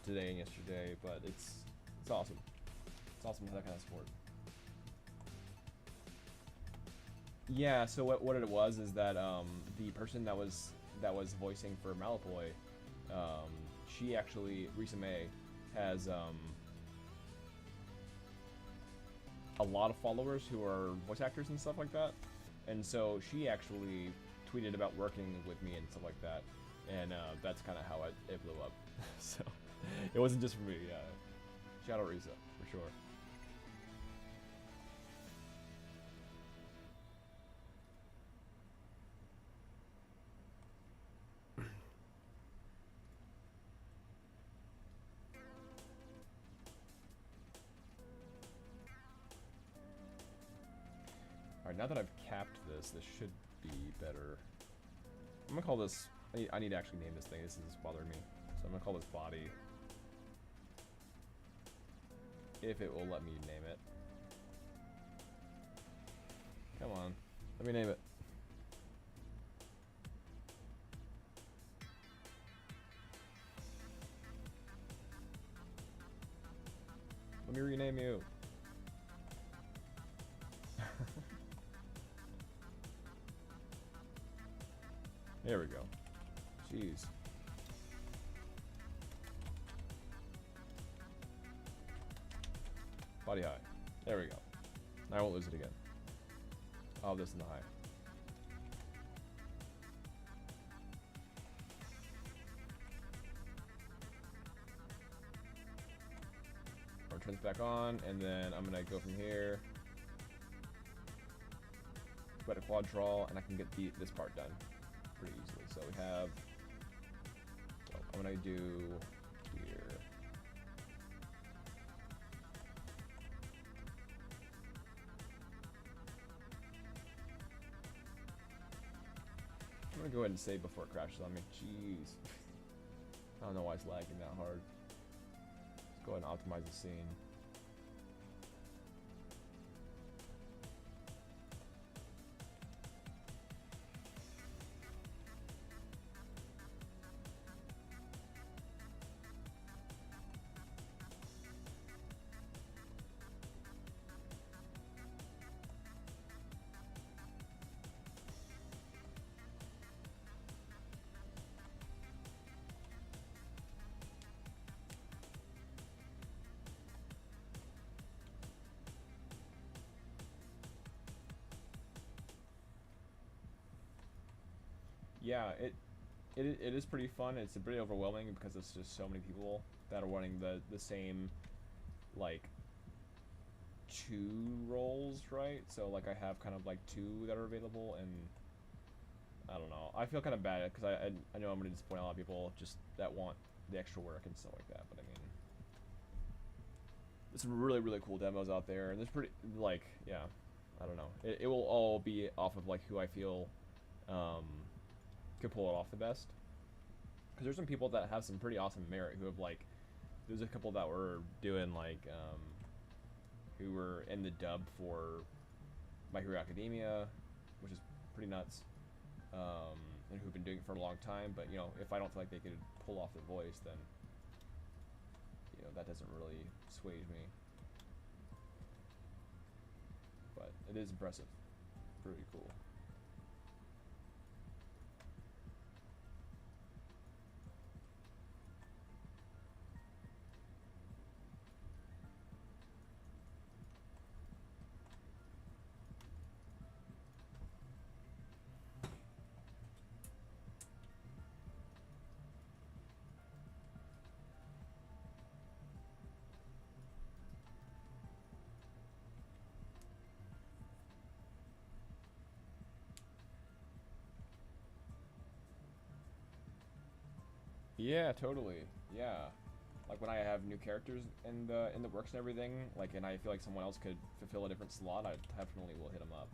today and yesterday, but it's awesome. It's awesome to have that kind of support. Yeah, so what it was is that the person that was voicing for Malapoi, she actually, Risa May, has a lot of followers who are voice actors and stuff like that, and so she actually tweeted about working with me and stuff like that, and that's kind of how it blew up. So it wasn't just for me. Yeah, shout out Risa for sure. Alright, now that I've capped this should be better. I'm gonna call this, I need to actually name this thing, this is bothering me. So I'm gonna call this body. If it will let me name it. Come on, let me name it. Let me rename you. There we go. Jeez. Body high. There we go. I won't lose it again. Oh, this is the high. Turns back on, and then I'm gonna go from here. Spread a quad draw, and I can get this part done pretty easily. So we have. So I'm gonna do here. I'm gonna go ahead and save before it crashes on me. Jeez. I don't know why it's lagging that hard. Let's go ahead and optimize the scene. Yeah, it is pretty fun. It's pretty overwhelming because it's just so many people that are wanting the same, like, 2 roles, right? So like I have kind of like 2 that are available, and I don't know. I feel kind of bad because I know I'm gonna disappoint a lot of people just that want the extra work and stuff like that. But I mean, there's some really cool demos out there, and there's pretty like yeah, I don't know. It will all be off of like who I feel can pull it off the best. Because there's some people that have some pretty awesome merit who have like, there's a couple that were doing like, who were in the dub for My Hero Academia, which is pretty nuts, and who've been doing it for a long time. But you know, if I don't feel like they could pull off the voice, then you know that doesn't really sway me. But it is impressive, pretty cool. Yeah, totally. Yeah. Like when I have new characters in the works and everything, like, and I feel like someone else could fulfill a different slot, I definitely will hit them up.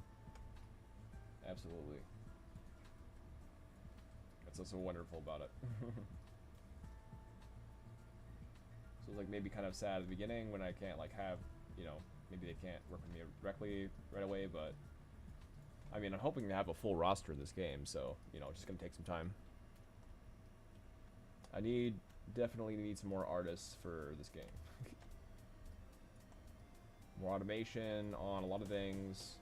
Absolutely. That's what's so wonderful about it. So it's like maybe kind of sad at the beginning when I can't like have, you know, maybe they can't work with me directly right away, but I mean, I'm hoping to have a full roster in this game, so, you know, it's just gonna take some time. I definitely need some more artists for this game. More automation on a lot of things,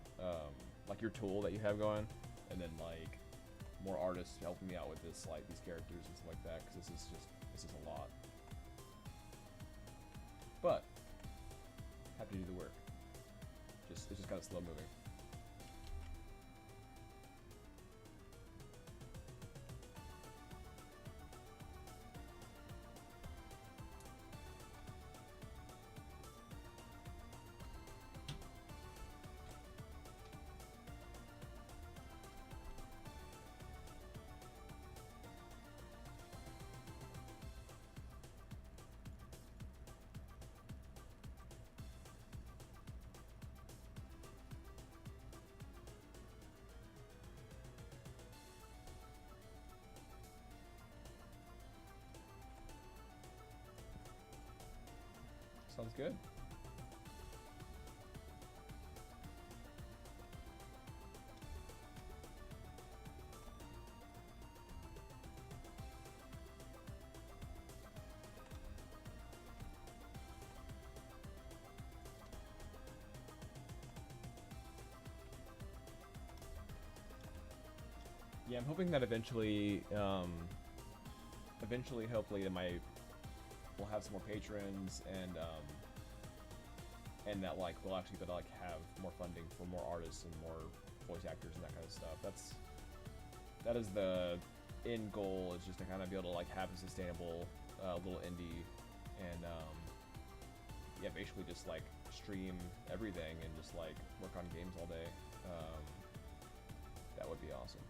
like your tool that you have going, and then like more artists helping me out with this, like these characters and stuff like that, because this is a lot. But have to do the work. It's just kind of slow moving. Sounds good. Yeah, I'm hoping that eventually, hopefully, that we'll have some more patrons, and that like we'll actually be able to like have more funding for more artists and more voice actors and that kind of stuff. That is the end goal, is just to kind of be able to like have a sustainable little indie, and yeah, basically just like stream everything and just like work on games all day. That would be awesome.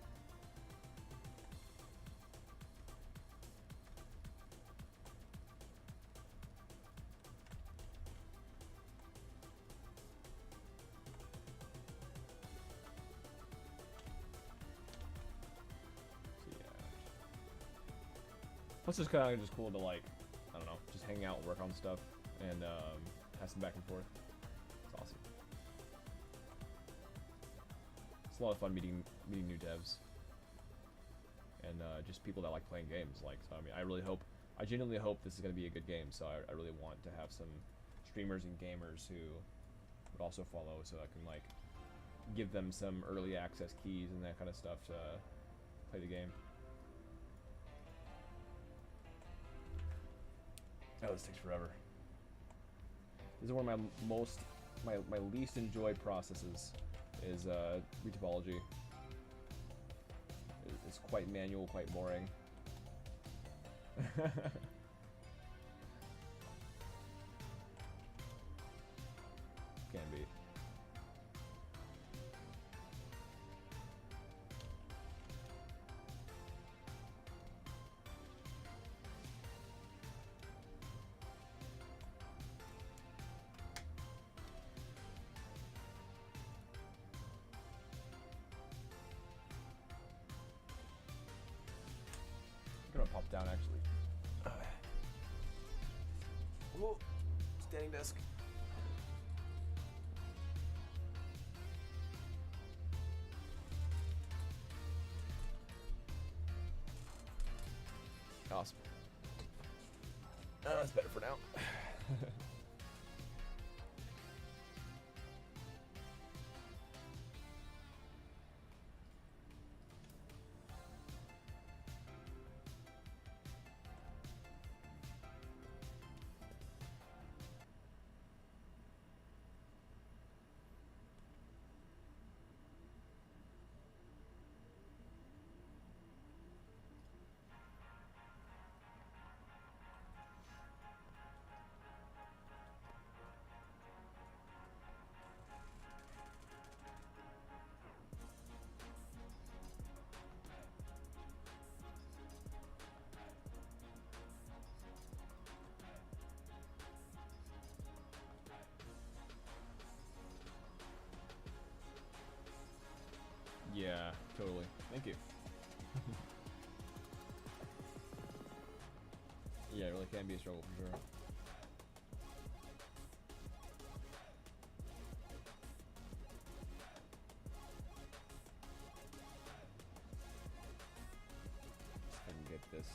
Plus, it's kind of just cool to like, I don't know, just hang out and work on stuff and have some back and forth. It's awesome. It's a lot of fun meeting new devs and just people that like playing games. Like, so I mean, I genuinely hope this is gonna be a good game. So I really want to have some streamers and gamers who would also follow, so I can like give them some early access keys and that kind of stuff to play the game. Oh, this takes forever. This is one of my least enjoyed processes, is retopology. It's quite manual, quite boring. Can be. I'm gonna pop down actually. Whoa, standing desk. Awesome. That's better for now. Thank you. Yeah, it really can be a struggle for sure. I can get this.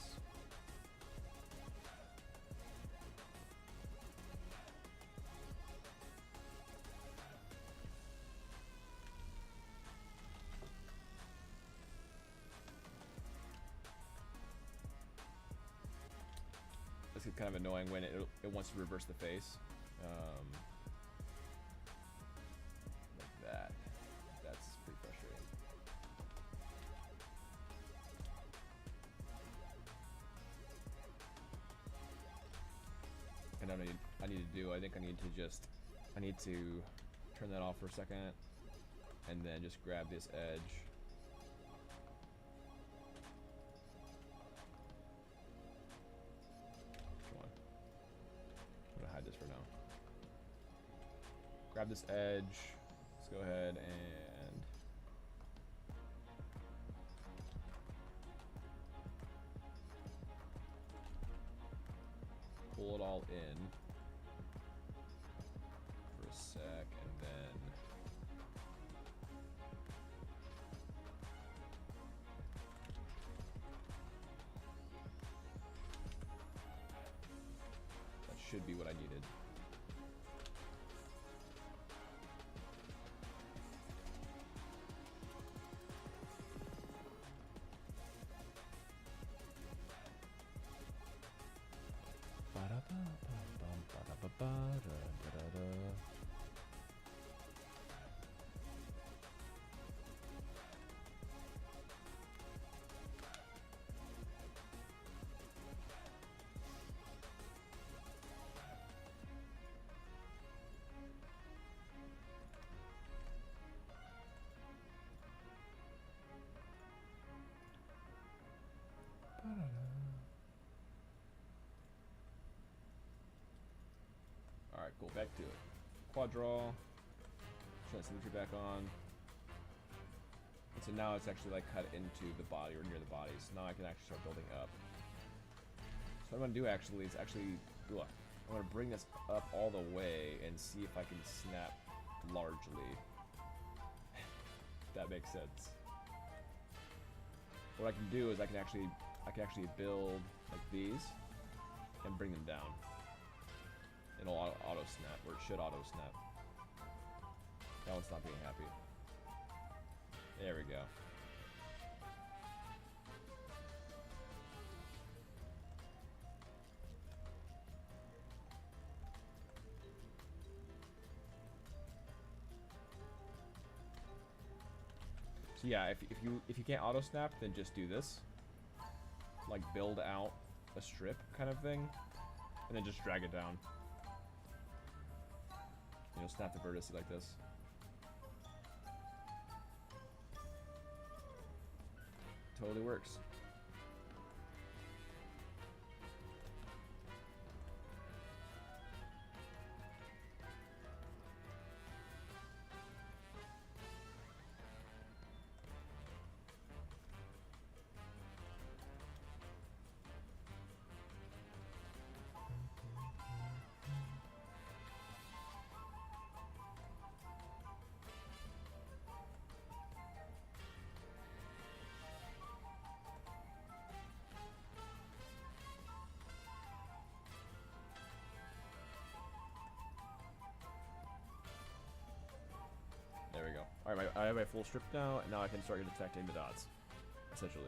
This is kind of annoying when it wants to reverse the face. Like that. That's pretty frustrating. And I need to do, I think I need to turn that off for a second and then just grab this edge. Come on. I'm gonna hide this for now. Grab this edge. Let's go ahead and pull it all in for a sec, and then that should be what I needed. Alright, cool. Back to it. Quad draw. Turn the symmetry back on. And so now it's actually like cut into the body or near the body. So now I can actually start building up. So what I'm going to do actually is look, I'm going to bring this up all the way and see if I can snap largely. If that makes sense. What I can do is I can actually build like these and bring them down. It'll auto snap, or it should auto snap. That one's not being happy. There we go. So yeah, if you can't auto snap, then just do this. Like build out a strip kind of thing, and then just drag it down. You'll snap the vertices like this. Totally works. There we go. Alright, I have my full strip now, and now I can start detecting the dots, essentially.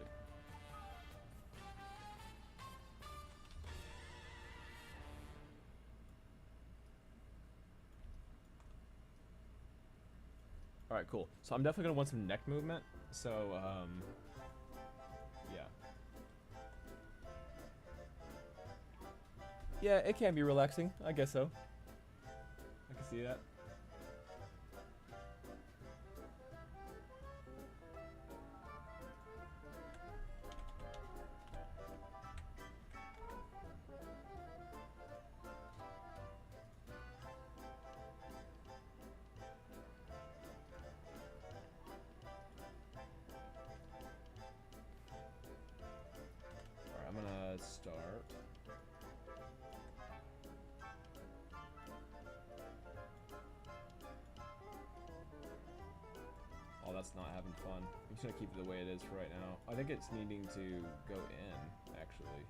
Alright, cool. So I'm definitely going to want some neck movement, so, yeah. Yeah, it can be relaxing. I guess so. I can see that. us not having fun. I'm just gonna keep it the way it is for right now. I think it's needing to go in, actually.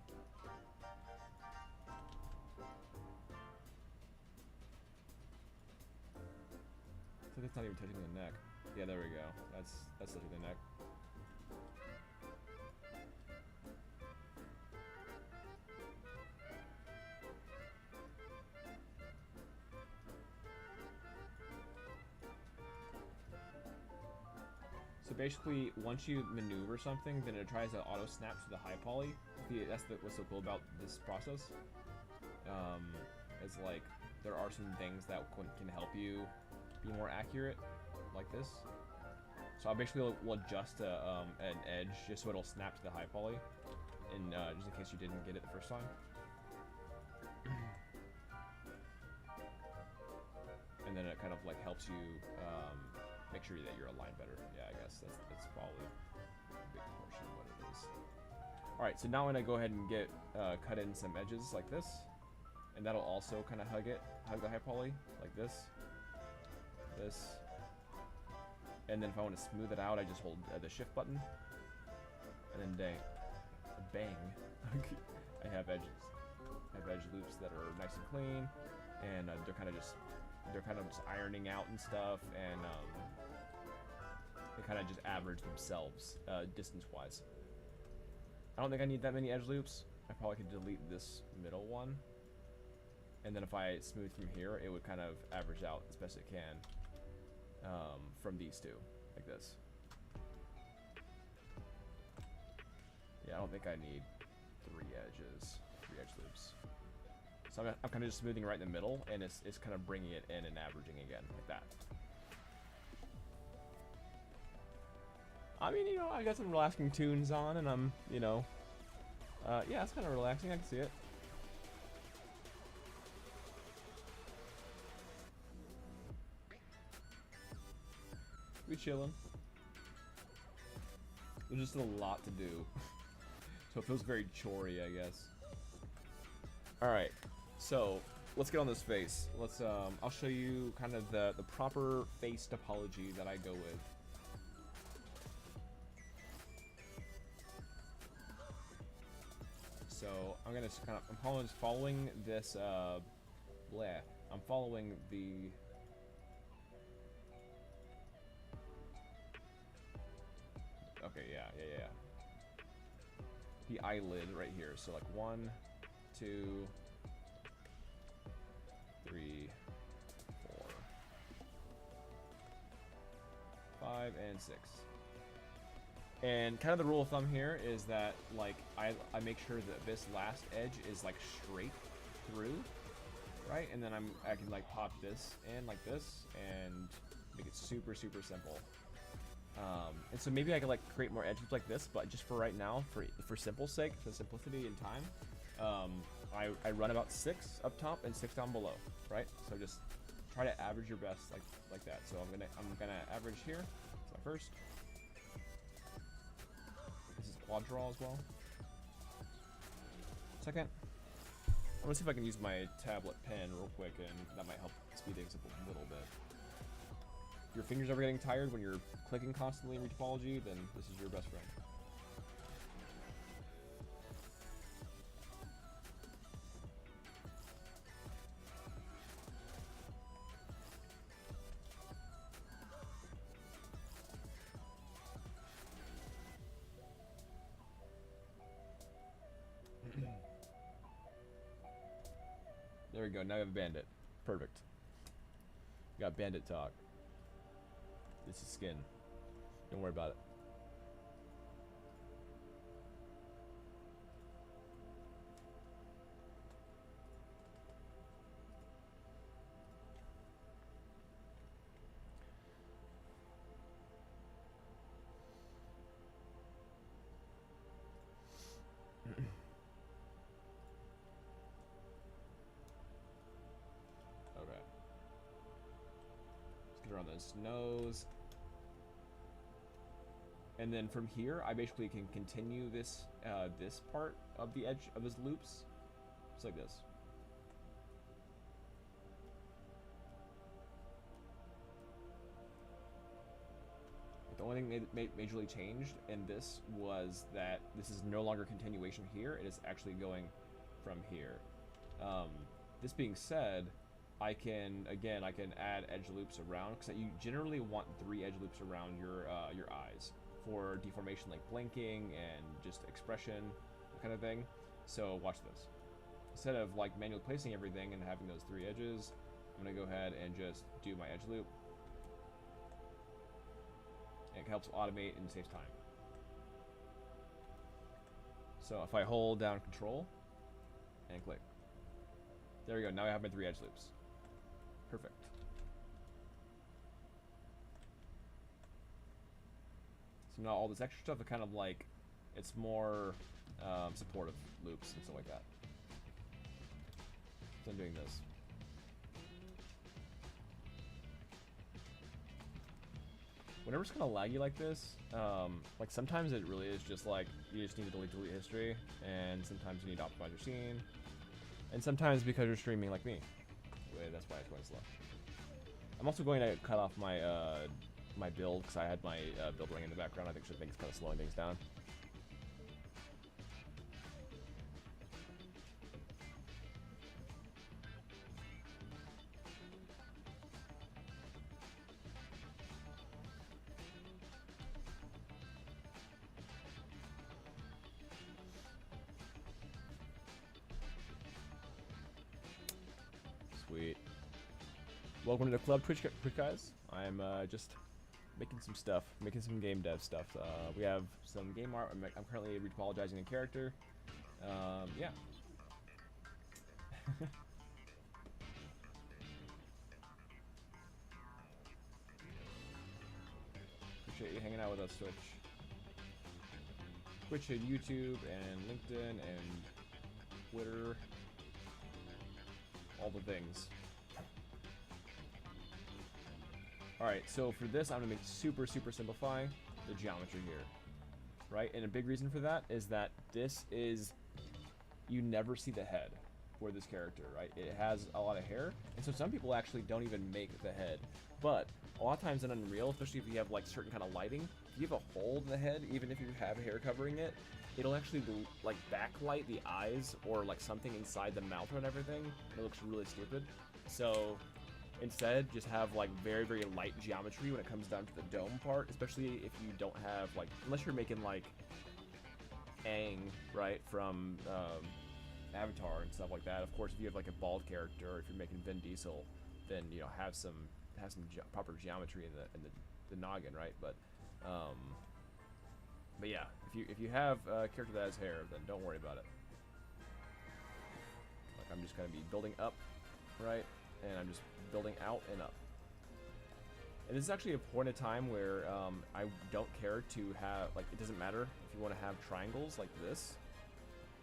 I think it's not even touching the neck. Yeah, there we go. That's touching the neck. So basically, once you maneuver something, then it tries to auto snap to the high poly. That's what's so cool about this process. It's like there are some things that can help you be more accurate, like this. So I basically will adjust an edge just so it'll snap to the high poly, and just in case you didn't get it the first time. And then it kind of like helps you make sure that you're aligned better. Yeah, I guess that's probably a big portion of what it is. All right, so now I'm gonna go ahead and get cut in some edges like this, and that'll also kind of hug the high poly like this, and then if I want to smooth it out, I just hold the shift button, and then bang, I have edges. I have edge loops that are nice and clean, and they're kind of just ironing out and stuff, and they kind of just average themselves distance-wise. I don't think I need that many edge loops. I probably could delete this middle one, and then if I smooth from here, it would kind of average out as best it can from these two, like this. Yeah, I don't think I need three edge loops. So I'm kind of just smoothing right in the middle, and it's kind of bringing it in and averaging again, like that. I mean, you know, I got some relaxing tunes on, and I'm, you know, yeah, it's kind of relaxing. I can see it. We chilling. There's just a lot to do, so it feels very chory, I guess. All right. So let's get on this face. I'll show you kind of the proper face topology that I go with. So I'm gonna kind of, I'm following this, I'm following the, okay, yeah. The eyelid right here. So like 1, 2, 3, 4, 5, and 6. And kind of the rule of thumb here is that like I make sure that this last edge is like straight through, right? And then I can like pop this in like this and make it super simple. And so maybe I could like create more edges like this, but just for right now, for simple's sake, for simplicity and time, I run about 6 up top and 6 down below, right? So just try to average your best like that. So I'm gonna average here. That's my first. This is quad draw as well. Second. I'm gonna see if I can use my tablet pen real quick, and that might help speed things up a little bit. If your fingers ever getting tired when you're clicking constantly in your topology, then this is your best friend. There we go, now we have a bandit. Perfect. We got bandit talk. This is skin. Don't worry about it. Okay. Let's get around this nose. And then from here, I basically can continue this this part of the edge of his loops, just like this. The only thing that majorly changed in this was that this is no longer continuation here. It is actually going from here. This being said, I can add edge loops around, because you generally want 3 edge loops around your eyes for deformation, like blinking and just expression, that kind of thing. So watch this. Instead of like manually placing everything and having those 3 edges, I'm gonna go ahead and just do my edge loop. And it helps automate and saves time. So if I hold down Control and click, there we go. Now I have my 3 edge loops. Perfect. So now all this extra stuff is kind of like, it's more supportive loops and stuff like that. So I'm doing this. Whenever it's kind of laggy like this, like sometimes it really is just like, you just need to delete history, and sometimes you need to optimize your scene, and sometimes because you're streaming like me, that's why it's going slow. I'm also going to cut off my my build, because I had my build running in the background. I think it's kind of slowing things down. Sweet. Welcome to the club, Twitch guys. I'm just making some stuff, making some game dev stuff. We have some game art. I'm currently retopologizing a character. Yeah. Appreciate you hanging out with us, Twitch. Twitch and YouTube and LinkedIn and Twitter. All the things. Alright, so for this, I'm going to super simplify the geometry here. Right? And a big reason for that is that this is, you never see the head for this character, right? It has a lot of hair, and so some people actually don't even make the head. But a lot of times in Unreal, especially if you have like certain kind of lighting, if you have a hole in the head, even if you have hair covering it, it'll actually like backlight the eyes or like something inside the mouth and everything. It looks really stupid. So instead, just have like very light geometry when it comes down to the dome part, especially if you don't have like, unless you're making like Aang, right, from Avatar and stuff like that. Of course, if you have like a bald character, or if you're making Vin Diesel, then you know have some proper geometry in the noggin, right? But yeah, if you have a character that has hair, then don't worry about it. Like I'm just gonna be building up, right, and I'm just building out and up. And this is actually a point of time where I don't care to have, like, it doesn't matter if you want to have triangles like this,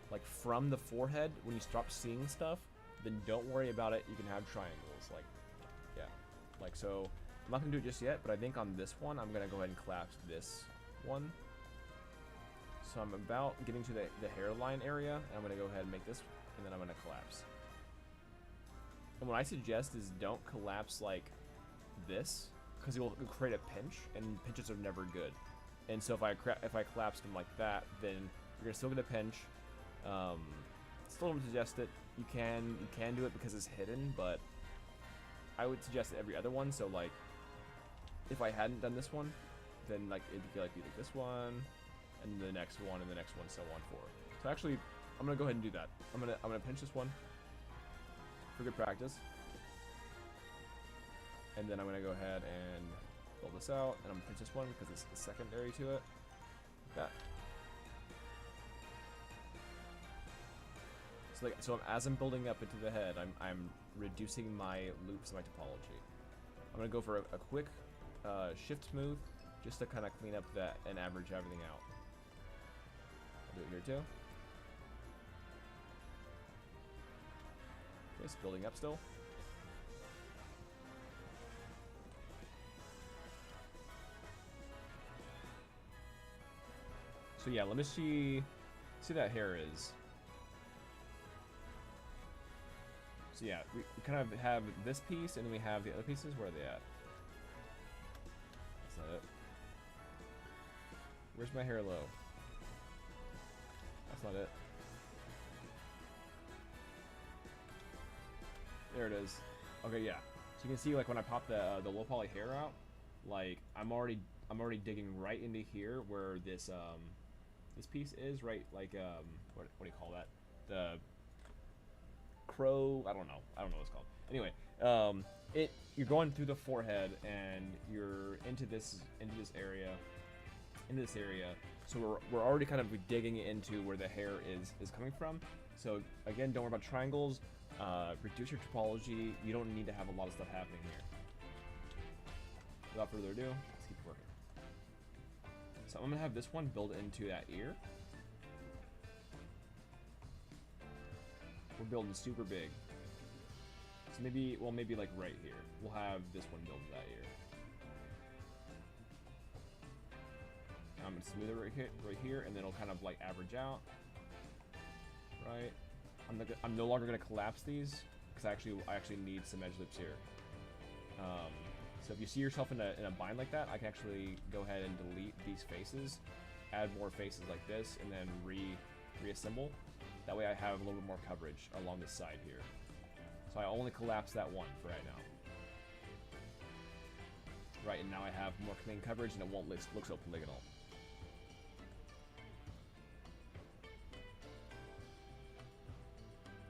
like from the forehead. When you stop seeing stuff, then don't worry about it. You can have triangles, like, yeah, like so. I'm not gonna do it just yet, but I think on this one, I'm gonna go ahead and collapse this one. So I'm about getting to the hairline area, and I'm gonna go ahead and make this, and then I'm gonna collapse. And what I suggest is don't collapse like this, because it will create a pinch, and pinches are never good. And so if I collapse them like that, then you're gonna still get a pinch. Still don't suggest it. You can do it because it's hidden, but I would suggest every other one. So like, if I hadn't done this one, then like it'd be like this one, and the next one, and the next one, so on forward. So actually, I'm gonna go ahead and do that. I'm gonna pinch this one for good practice, and then I'm gonna go ahead and build this out, and I'm gonna pinch this one because it's secondary to it. Like that. So like, as I'm building up into the head, I'm reducing my loops in my topology. I'm gonna go for a quick shift smooth, just to kind of clean up that and average everything out. I'll do it here too. Okay, it's building up still. So yeah, let me see that hair is. So yeah, we kind of have this piece, and then we have the other pieces. Where are they at? That's not it. Where's my hair low? That's not it. There it is. Okay, yeah. So you can see, like, when I pop the low poly hair out, like, I'm already digging right into here where this this piece is, right? Like, what do you call that? The crow. I don't know what it's called. Anyway, you're going through the forehead and you're into this area, So we're already kind of digging into where the hair is coming from. So again, don't worry about triangles. Reduce your topology. You don't need to have a lot of stuff happening here. Without further ado, let's keep working. So I'm gonna have this one build into that ear. We're building super big. So maybe like right here. We'll have this one build to that ear. I'm gonna smooth it right here, and then it'll kind of like average out. Right. I'm no longer gonna collapse these because I actually need some edge lips here. So if you see yourself in a bind like that, I can actually go ahead and delete these faces, add more faces like this, and then reassemble. That way I have a little bit more coverage along this side here. So I only collapse that one for right now. Right, and now I have more clean coverage and it won't look so polygonal.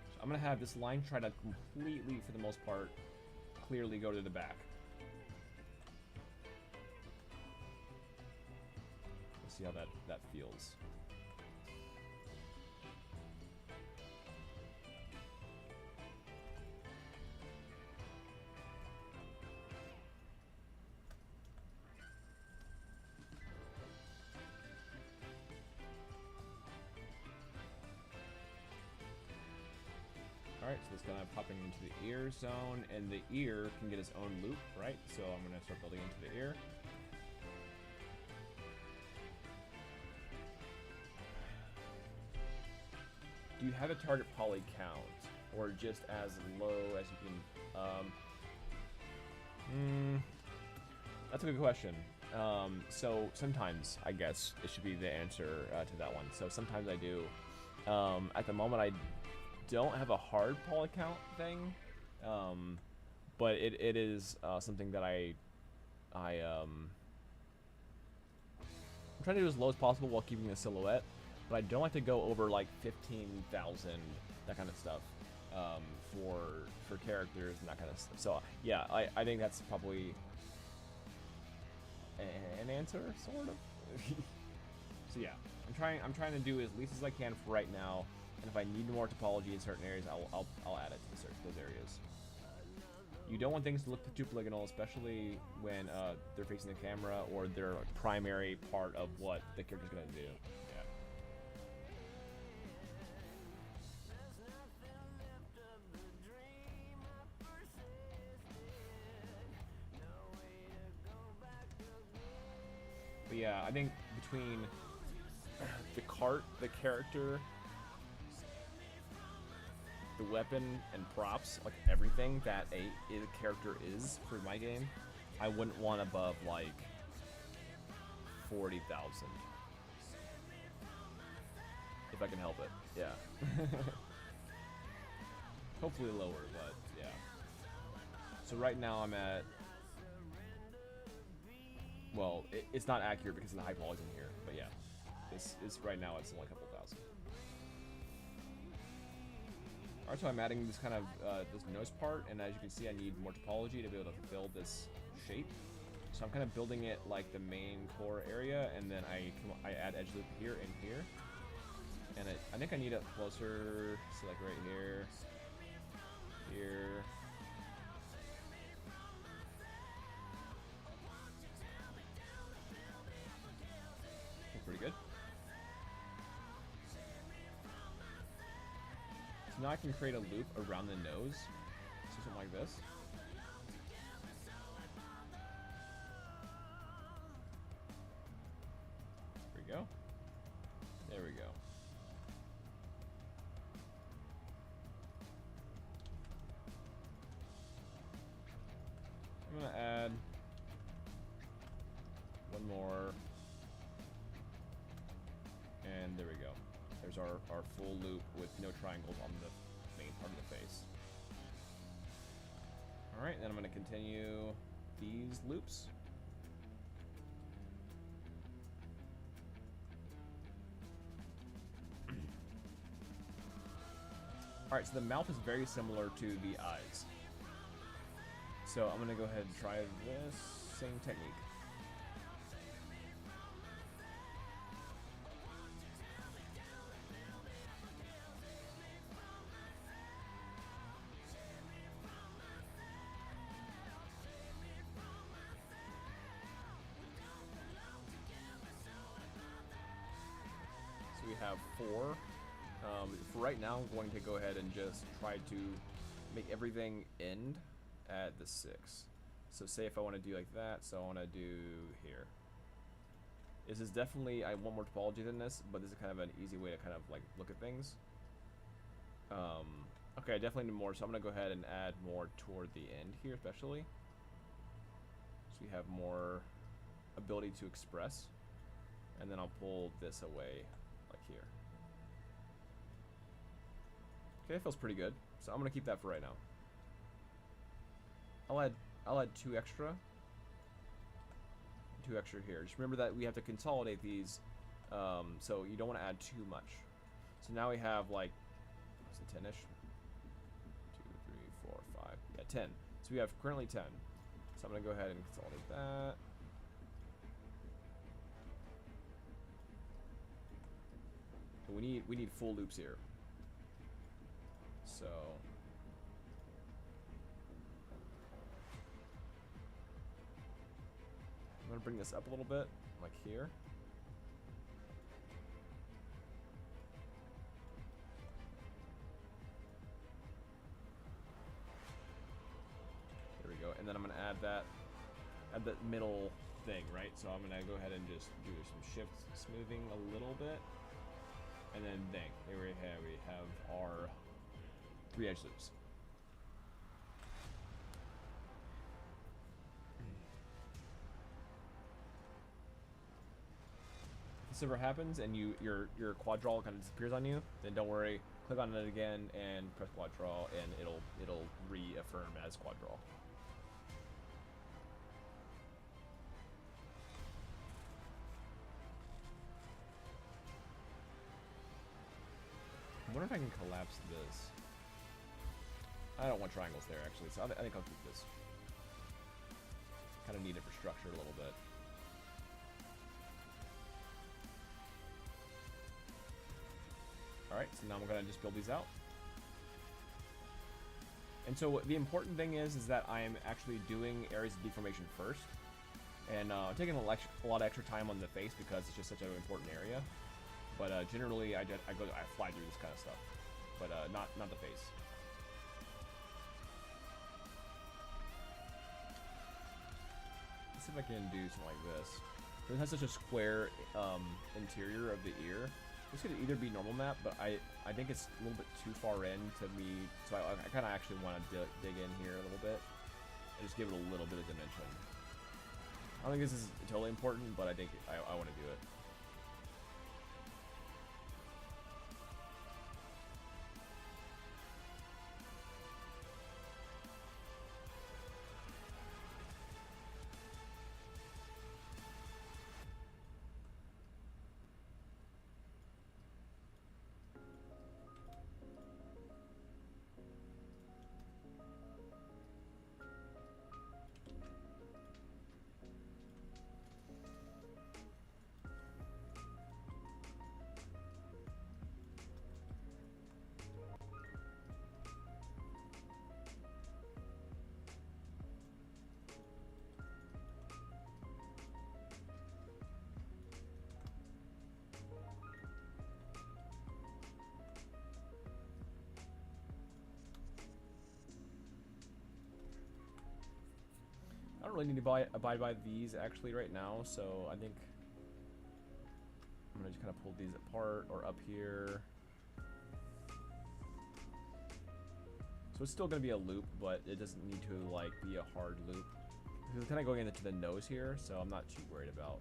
So I'm gonna have this line try to completely, for the most part, clearly go to the back. Let's see how that feels. Alright, so it's kind of popping into the ear zone, and the ear can get its own loop, right? So I'm going to start building into the ear. Do you have a target poly count, or just as low as you can? That's a good question. So sometimes, I guess, it should be the answer to that one. So sometimes I do. At the moment, I don't have a hard poly count thing, but it is something that I'm trying to do as low as possible while keeping the silhouette, but I don't like to go over like 15,000, that kind of stuff, for characters and that kind of stuff. So yeah, I think that's probably an answer, sort of. So yeah, I'm trying to do as least as I can for right now. And if I need more topology in certain areas, I'll add it to those areas. You don't want things to look too polygonal, especially when they're facing the camera or they're a primary part of what the character's gonna do. Yeah. But yeah, I think between the cart, the character, the weapon and props, like everything that a character is for my game, I wouldn't want above like 40,000 if I can help it. Yeah. Hopefully lower, but yeah. So right now I'm at, well, it's not accurate because of the high polys in here, but yeah, this is right now it's only a couple thousand. Alright, so I'm adding this kind of, this nose part, and as you can see I need more topology to be able to build this shape. So I'm kind of building it like the main core area, and then I add edge loop here and here. And I think I need it closer, so like right here, here. Pretty good. Now I can create a loop around the nose, so something like this. There we go. There we go. I'm gonna add one more our full loop with no triangles on the main part of the face. Alright, then I'm going to continue these loops. Alright, so the mouth is very similar to the eyes. So I'm going to go ahead and try this same technique. So we have 4. For right now, I'm going to go ahead and just try to make everything end at the 6. So say if I want to do like that, so I want to do here. This is definitely, I want more topology than this, but this is kind of an easy way to kind of like look at things. Okay, I definitely need more, so I'm going to go ahead and add more toward the end here especially. So we have more ability to express. And then I'll pull this away like here. Okay, it feels pretty good. So I'm gonna keep that for right now. I'll add 2 extra. 2 extra here. Just remember that we have to consolidate these, so you don't want to add too much. So now we have like, what's it, 10-ish? 2, 3, 4, 5. Yeah, 10. So we have currently 10. So I'm gonna go ahead and consolidate that. And we need full loops here. So I'm gonna bring this up a little bit, like here. There we go. And then I'm gonna add that middle thing, right? So I'm gonna go ahead and just do some shift smoothing a little bit. And then bang, there we have our 3 edge loops. If this ever happens and your quad draw kind of disappears on you, then don't worry. Click on it again and press quad draw, and it'll reaffirm as quad draw. I wonder if I can collapse this. I don't want triangles there, actually, so I think I'll keep this. Kind of need it for structure a little bit. Alright, so now I'm going to just build these out. And so the important thing is that I am actually doing areas of deformation first. And taking a lot of extra time on the face because it's just such an important area. But generally, I fly through this kind of stuff. But not the face. Let's see if I can do something like this. It has such a square interior of the ear. This could either be normal map, but I think it's a little bit too far in to me. So I kind of actually want to dig in here a little bit and just give it a little bit of dimension. I don't think this is totally important, but I think I want to do it. I don't really need to abide by these actually right now, so I think I'm gonna just kind of pull these apart or up here. So it's still gonna be a loop, but it doesn't need to like be a hard loop. It's kind of going into the nose here, so I'm not too worried about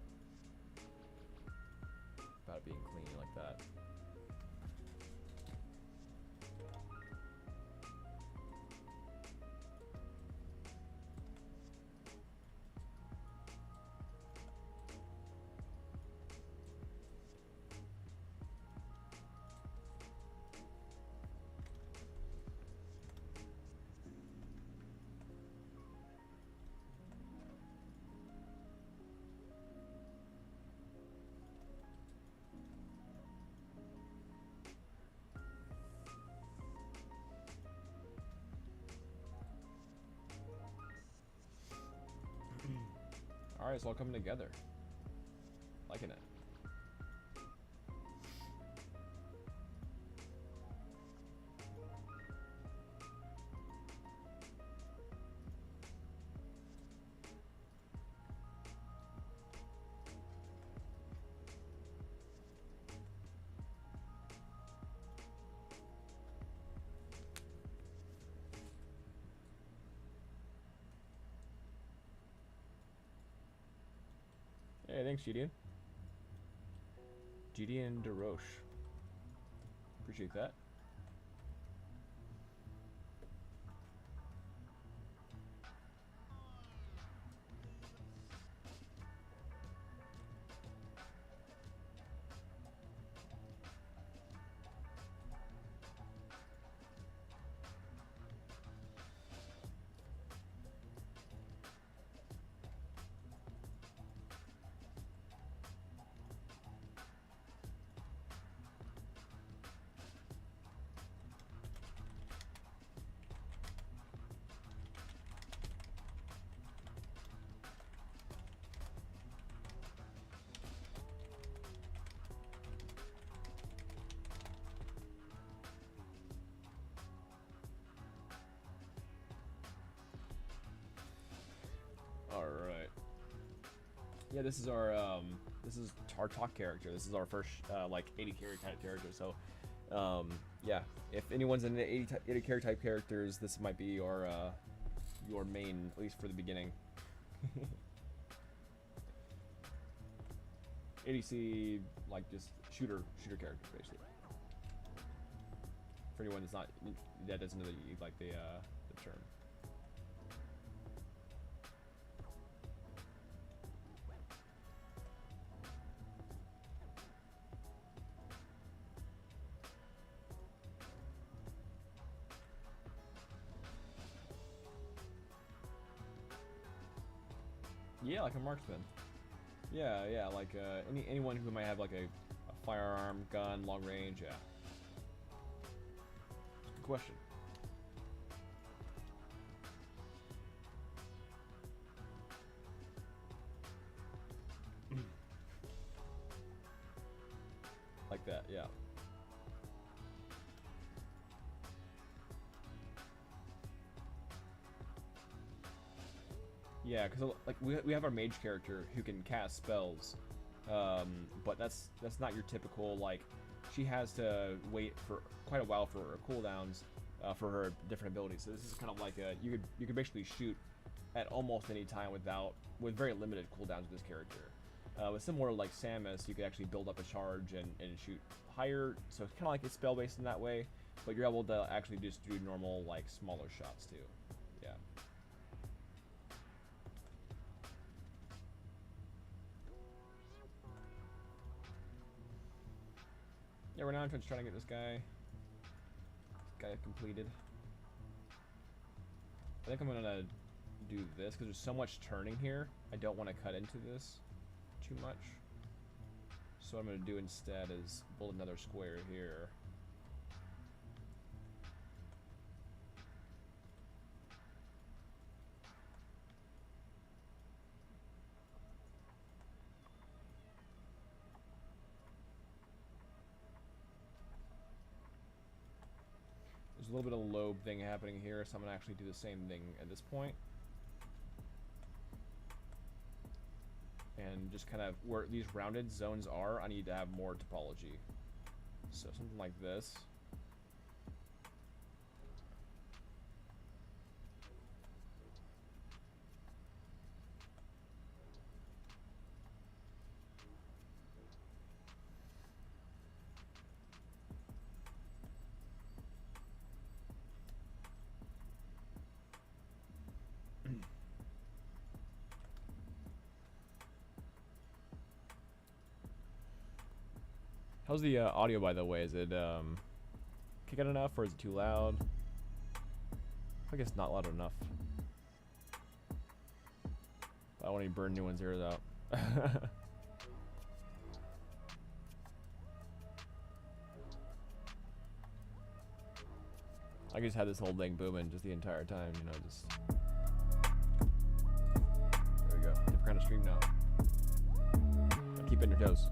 it being clean like that. Alright, it's all coming together. Liking it. Hey, thanks, Gideon. Gideon DeRoche. Appreciate that. Alright. Yeah, this is our talk character. This is our first like 80 character type character. So yeah, if anyone's into 80 character type characters, this might be your main, at least for the beginning. ADC, like just shooter character basically. For anyone that's not, that doesn't know like the term. Yeah, like a marksman. Yeah, yeah, like anyone who might have like a firearm, gun, long range. Yeah. Good question. Like that, yeah. Yeah, because like we have our mage character who can cast spells, but that's not your typical, like, she has to wait for quite a while for her cooldowns for her different abilities. So this is kind of like you could basically shoot at almost any time with very limited cooldowns with this character. With similar like Samus, you could actually build up a charge and shoot higher, so it's kind of like it's spell based in that way, but you're able to actually just do normal like smaller shots too. Yeah. Yeah, we're now trying to get this guy completed. I think I'm gonna do this because there's so much turning here. I don't want to cut into this too much. So what I'm gonna do instead is build another square here. There's a little bit of lobe thing happening here, so I'm gonna actually do the same thing at this point. And just kind of where these rounded zones are, I need to have more topology. So something like this. How's the audio, by the way? Is it kicking enough, or is it too loud? I guess not loud enough. I don't want to burn new one's ears out. I just had this whole thing booming just the entire time, you know, just... There we go. Different kind to stream now. Keep in your toes.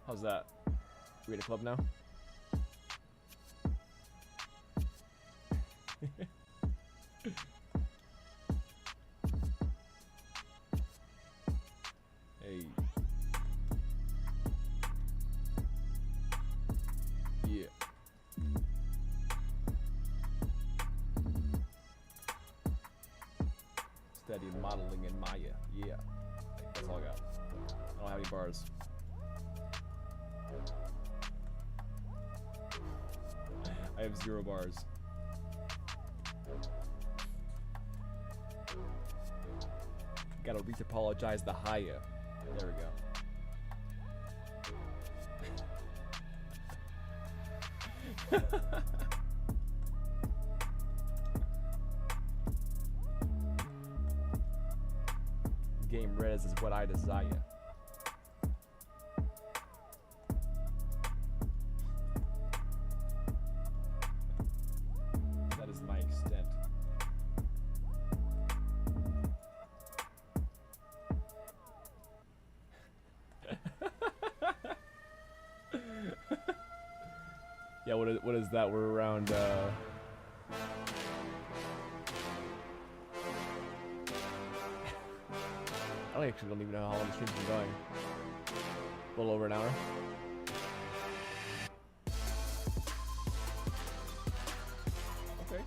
How's that? We at a club now? Hey. Yeah. Steady modeling in Maya. Yeah. That's all I got. I don't have any bars. I have 0 bars. Gotta re-topologize the Haya. There we go. Game res is what I desire. That is my extent. Yeah, what is that? We're around I actually don't even know how long the stream's been going. A little over an hour. Okay.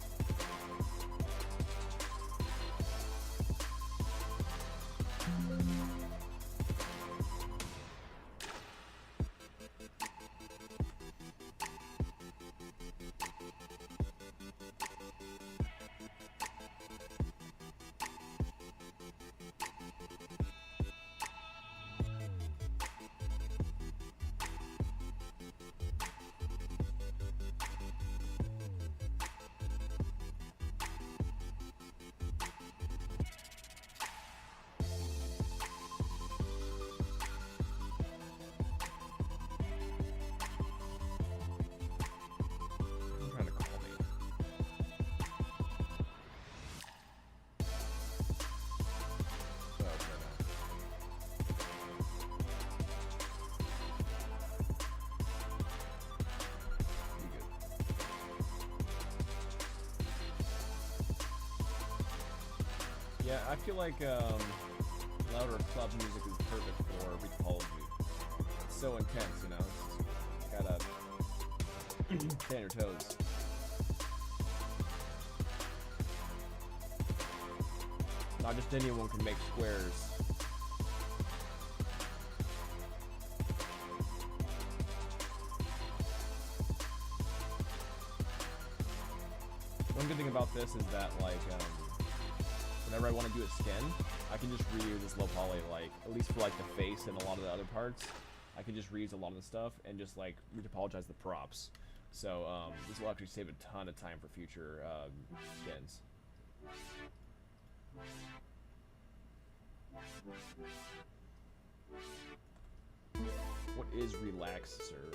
Yeah, I feel like louder club music is perfect for Topology. It's so intense, you know. It's gotta stay on your toes. Not just anyone can make squares. One good thing about this is that, like, whenever I want to do a skin, I can just reuse this low poly, like, at least for, like, the face and a lot of the other parts. I can just reuse a lot of the stuff and just, like, retopologize the props. So, this will actually save a ton of time for future, skins. What is relax, sir?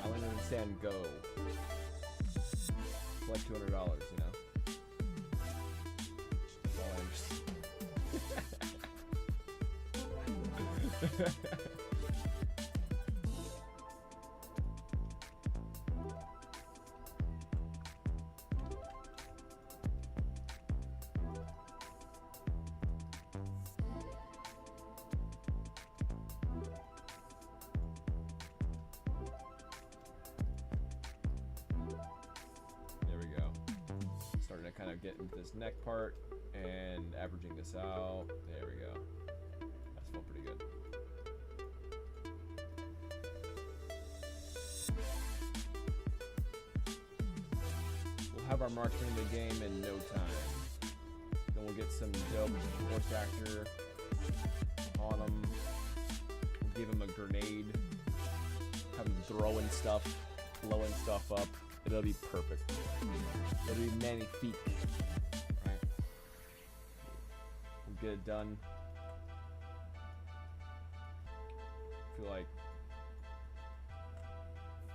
I don't understand go. Like $200, you know? That's all I understand. Kind of get into this neck part and averaging this out. There we go. That's felt pretty good. We'll have our marksman in the game in no time. Then we'll get some dope voice actor on him. We'll give him a grenade. Have him throwing stuff, blowing stuff up. It'll be perfect. It'll be magnifique. Right? We'll get it done. I feel like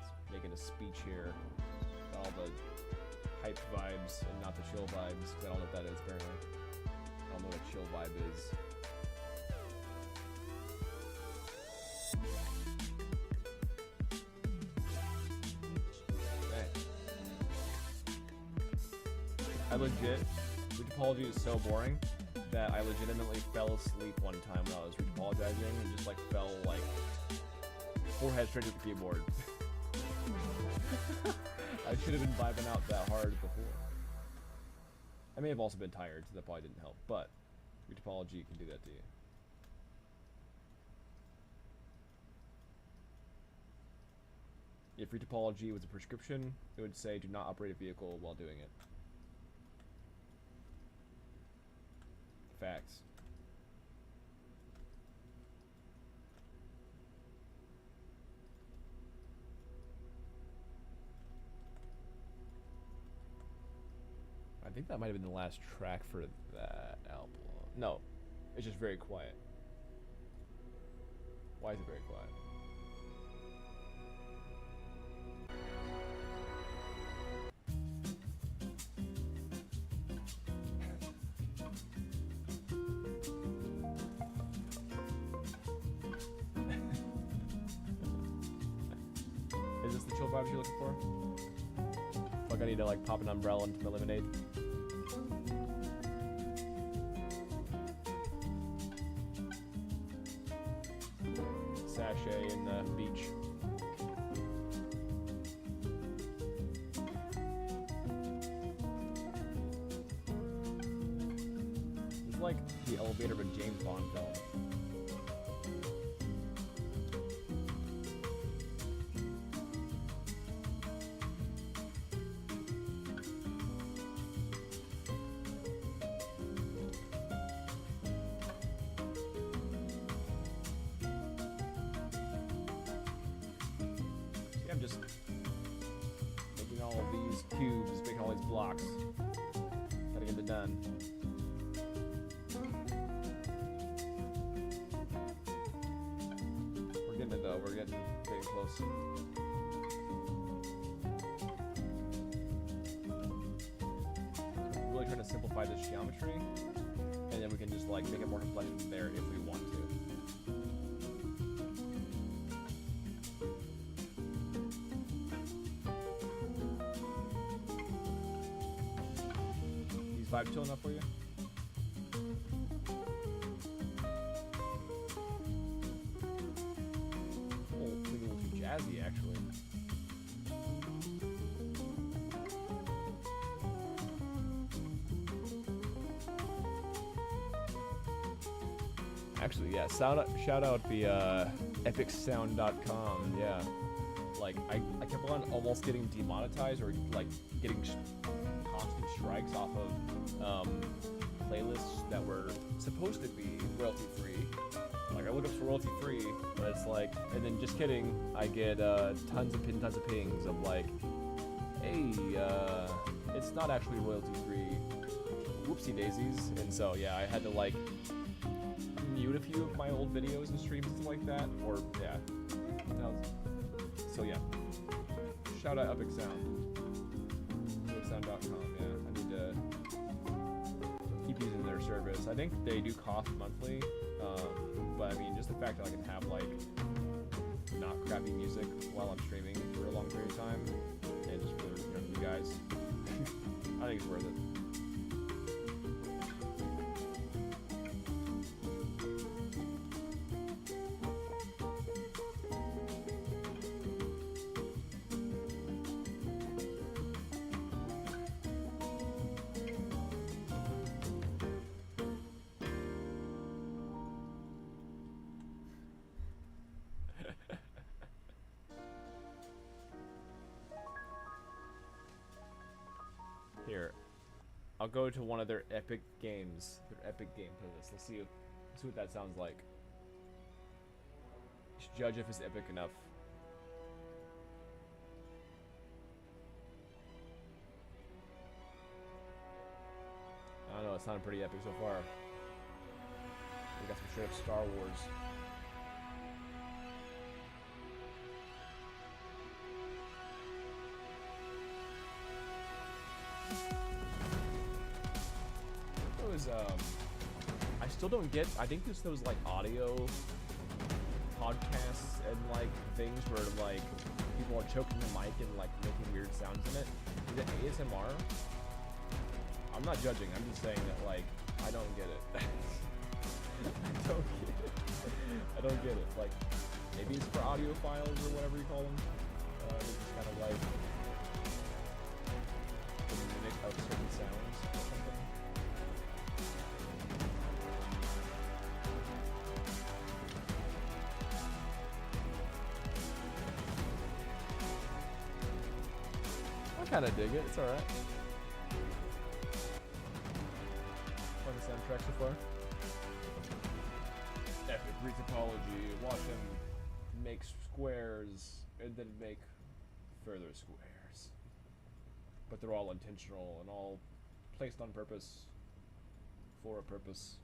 it's making a speech here. All the hype vibes and not the chill vibes. 'Cause I don't know what that is apparently. I don't know what chill vibe is. I legit, Topology is so boring that I legitimately fell asleep one time when I was retopologizing and just like fell like forehead straight to the keyboard. I should have been vibing out that hard before. I may have also been tired, so that probably didn't help, but retopology can do that to you. If retopology was a prescription, it would say do not operate a vehicle while doing it. Facts. I think that might have been the last track for that album. No, it's just very quiet. Why is it very quiet? Is this the chill vibes you're looking for? Like I need to like pop an umbrella into my lemonade. Sachet in the beach. It's like the elevator of a James Bond film. I'm just making all of these cubes, making all these blocks. Gotta get it done. We're getting it though, we're getting close. Really trying to simplify this geometry, and then we can just like make it more complex from there if we want to. Vibes chill enough for you? Oh, it's a little too jazzy, actually. Actually, yeah. Shout out the epicsound.com. Yeah, like I kept on almost getting demonetized or like getting constant strikes off of playlists that were supposed to be royalty free. Like I look up for royalty free, but it's like, and then just kidding, I get tons of pings of like, hey, it's not actually royalty free. Whoopsie daisies. And so yeah, I had to like mute a few of my old videos and streams and stuff like that. Or yeah, so yeah. Shout out Epic Sound. EpicSound.com. Yeah, I need to keep using their service. I think they do cost monthly, but I mean, just the fact that I can have like not crappy music while I'm streaming for a long period of time, and just for you guys, I think it's worth it. Here, I'll go to one of their epic games, their epic game playlist. Let's see what that sounds like. Just judge if it's epic enough. I don't know, it sounded pretty epic so far. We got some straight up Star Wars. I still don't get. I think there's those like audio podcasts and like things where like people are choking the mic and like making weird sounds in it. Is it ASMR? I'm not judging. I'm just saying that like I don't get it. I don't get it. Like maybe it's for audiophiles or whatever you call them. It's just kind of like the mimic of certain sounds or something. I kind of dig it. It's alright. Fun soundtrack so far. Epic retopology. Watch him make squares and then make further squares. But they're all intentional and all placed on purpose for a purpose.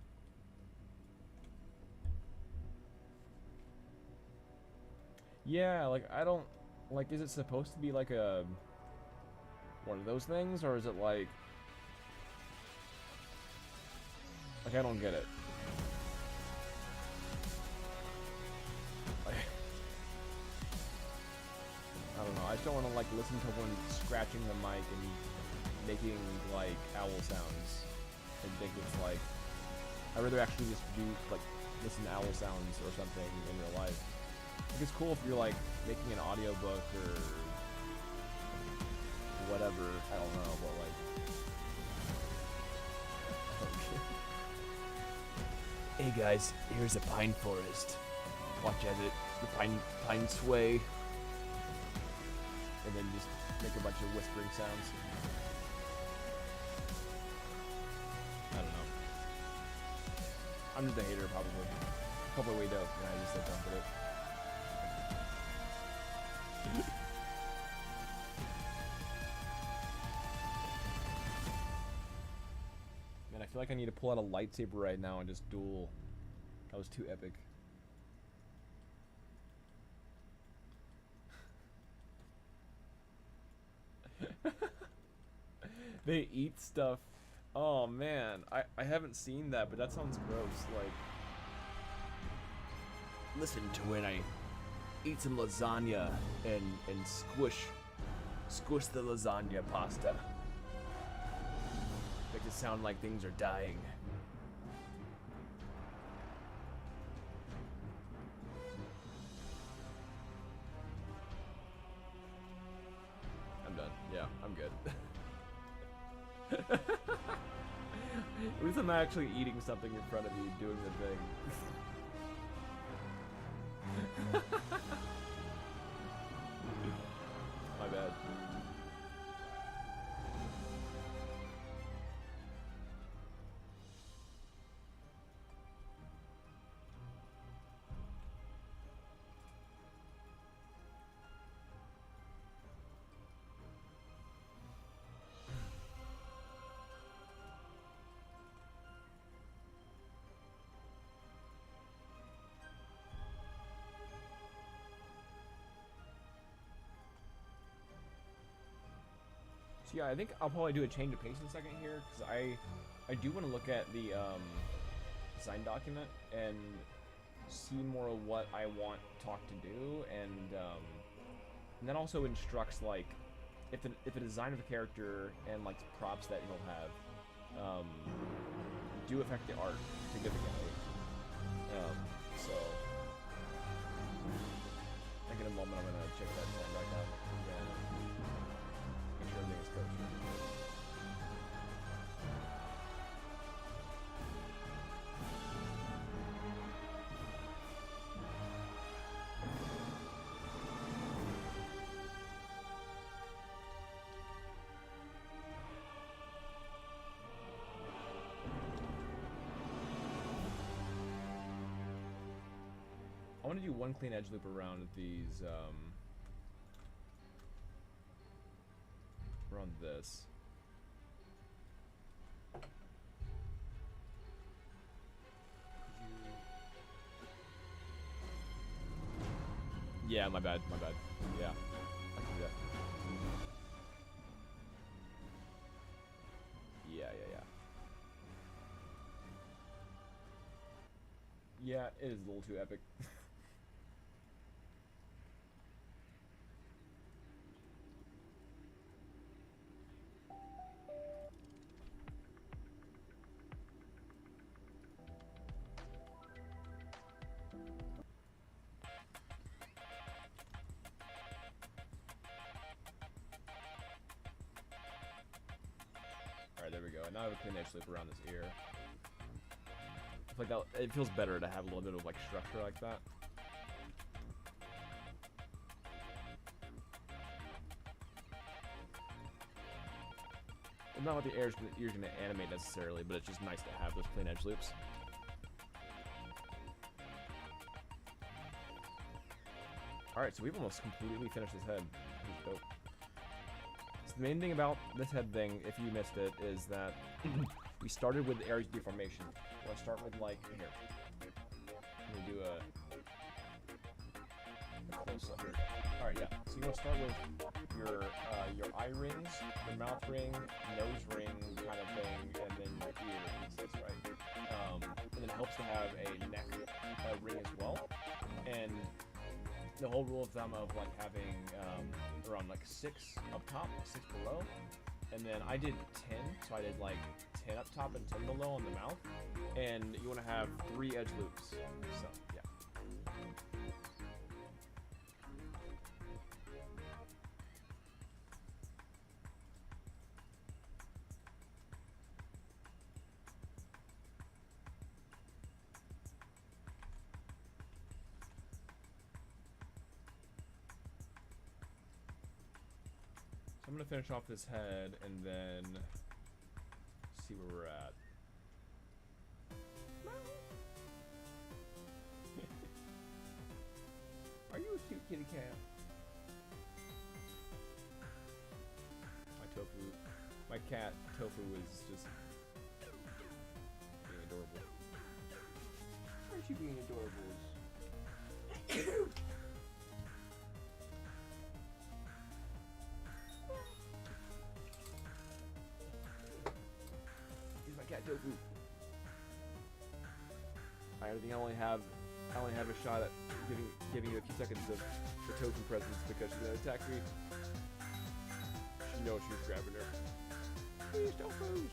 Yeah, like I don't like is it supposed to be like a one of those things or is it like I don't get it. Like, I don't know. I just don't want to like listen to one scratching the mic and making like owl sounds and think it's like I'd rather actually just do like listen to owl sounds or something in real life. Like it's cool if you're like making an audiobook or whatever. I don't know, but like hey guys, here's a pine forest. Watch as the pine sway, and then just make a bunch of whispering sounds. I don't know. I'm just a hater, probably. Probably way dope, and I just like don't get it. Man, I feel like I need to pull out a lightsaber right now and just duel. That was too epic. They eat stuff. Oh man, I haven't seen that, but that sounds gross. Like, listen to when I eat some lasagna and squish the lasagna pasta. Make it sound like things are dying. I'm done. Yeah, I'm good. At least I'm not actually eating something in front of you doing the thing. My bad. So yeah, I think I'll probably do a change of pace in a second here, because I do want to look at the design document and see more of what I want Talk to do, and that also instructs like if the design of a character and like props that he'll have do affect the art significantly. So I think in a moment I'm gonna check that design back out and make sure everything is kosher. I want to do one clean edge loop around these, around this. Yeah, my bad. Yeah, I can do that. Yeah. Yeah, it is a little too epic. Alright, there we go. Now I have a clean edge loop around this ear. I feel like that, it feels better to have a little bit of like structure like that. Well, not what the ear's gonna animate necessarily, but it's just nice to have those clean edge loops. Alright, so we've almost completely finished this head. This is dope. So the main thing about this head thing, if you missed it, is that we started with the areas of deformation. We're gonna start with like here. Let me do a close up here. Alright, yeah. So you want to start with your eye rings, your mouth ring, nose ring kind of thing, and then your ear pieces, right? And it helps to have a neck ring as well. And the whole rule of thumb of like having around like 6 up top, 6 below, and then I did 10, so I did like 10 up top and 10 below on the mouth, and you want to have 3 edge loops. So yeah. I'm gonna finish off this head and then see where we're at. Are you a cute kitty cat? My cat Tofu is just being adorable. Aren't you being adorable? Cat Tofu. I only have a shot at giving you a few seconds of the tofu presence because she's gonna attack me. She knows she's grabbing her. Please don't lose.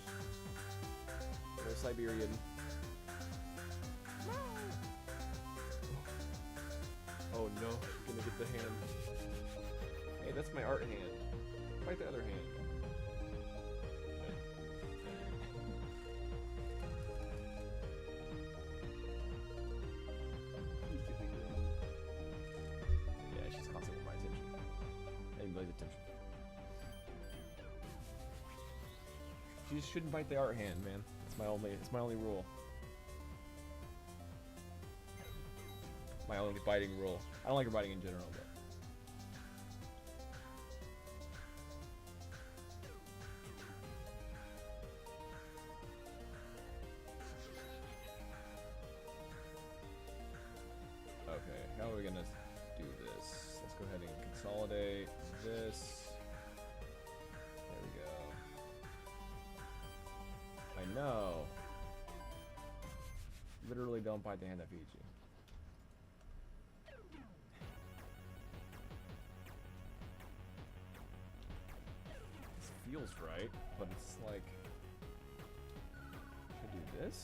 No Siberian. No. Oh no, she's gonna get the hand. Hey, that's my art hand. Fight the other hand. You just shouldn't bite the art hand, man. It's my only rule. My only biting rule. I don't like her biting in general, but. Okay, how are we gonna do this? Let's go ahead and consolidate this. No. Literally don't bite the hand that feeds you. This feels right, but it's like... Should I do this?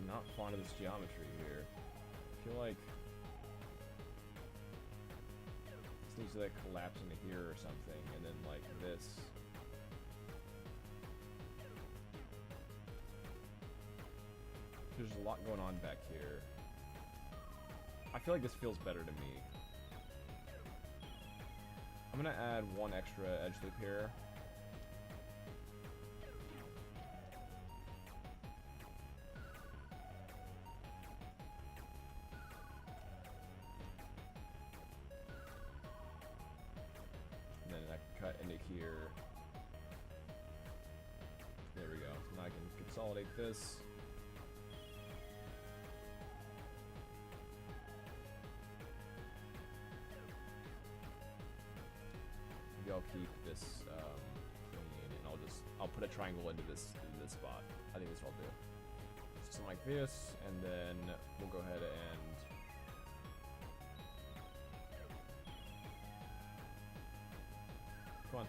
Not fond of this geometry here. I feel like this needs to like collapse into here or something, and then like this. There's a lot going on back here. I feel like this feels better to me. I'm gonna add 1 extra edge loop here. Cut into here. There we go. So now I can consolidate this. I'll keep this clean, and I'll put a triangle into this spot. I think this will do. Something like this, and then we'll go ahead and come on.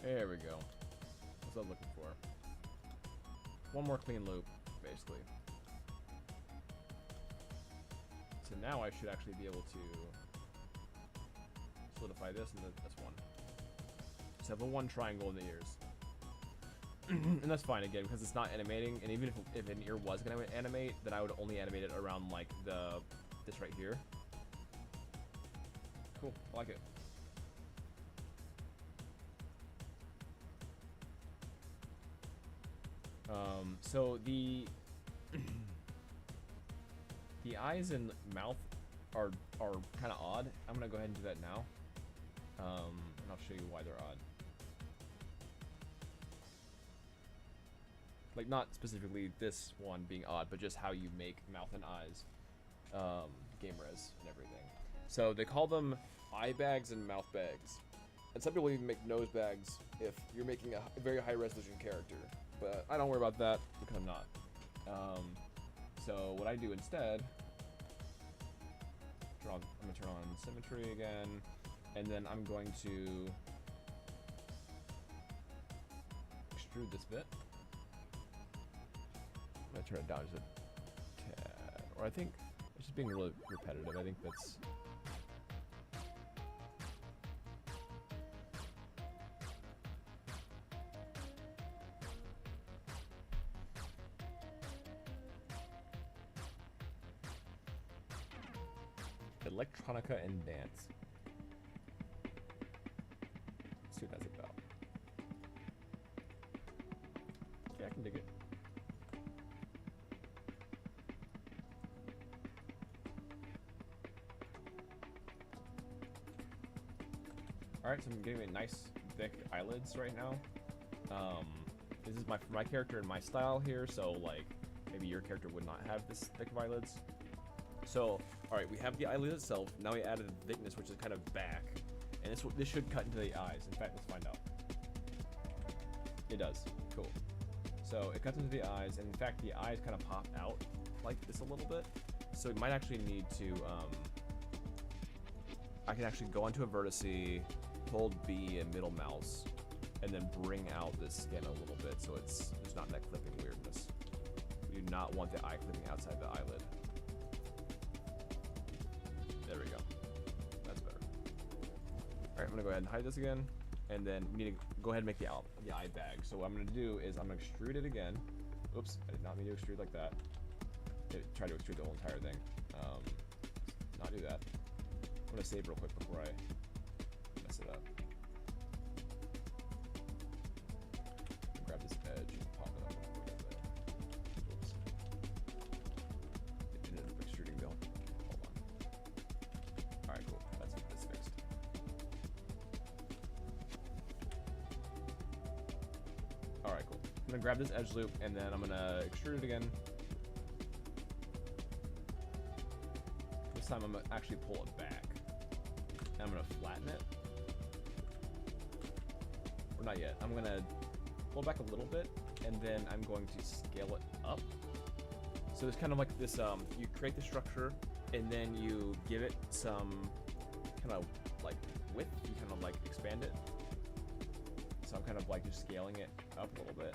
There we go. That's what I'm looking for. One more clean loop, basically. So now I should actually be able to solidify this and this one. Just have a one triangle in the ears. And that's fine, again, because it's not animating, and even if an ear was going to animate, then I would only animate it around, like, this right here. Cool, I like it. So the the eyes and mouth are kind of odd. I'm gonna go ahead and do that now, and I'll show you why they're odd. Like, not specifically this one being odd, but just how you make mouth and eyes, game res and everything. So they call them eye bags and mouth bags, and some people even make nose bags if you're making a very high resolution character. But I don't worry about that because I'm not. So what I do instead, I'm going to turn on symmetry again, and then I'm going to extrude this bit. I'm going to turn it down just a tad, or I think it's just being really repetitive. I think that's... Electronica and dance. Let's see what that's about. Yeah, I can dig it. Alright, so I'm getting a nice thick eyelids right now. This is for my character and my style here, so like maybe your character would not have this thick of eyelids. So, alright, we have the eyelid itself. Now we added the thickness, which is kind of back. And this should cut into the eyes. In fact, let's find out. It does. Cool. So it cuts into the eyes, and in fact, the eyes kind of pop out like this a little bit. So we might actually need to, I can actually go onto a vertice, hold B and middle mouse, and then bring out this skin a little bit so there's not that clipping weirdness. We do not want the eye clipping outside the eyelid. There we go. That's better. Alright, I'm gonna go ahead and hide this again, and then we need to go ahead and make the eye bag. So what I'm gonna do is I'm gonna extrude it again. Oops, I did not mean to extrude like that. Try to extrude the whole entire thing. Not do that. I'm gonna save real quick before I mess it up. Grab this edge and pop it up a little bit. Oops. It ended up extruding though. Hold on. Alright, cool. That's fixed. Alright, cool. I'm gonna grab this edge loop and then I'm gonna extrude it again. This time I'm gonna actually pull it back. And I'm gonna flatten it. Or not yet. I'm gonna pull it back a little bit, and then I'm going to scale it up. So it's kind of like this, you create the structure, and then you give it some kind of like width, you kind of like expand it. So I'm kind of like just scaling it up a little bit.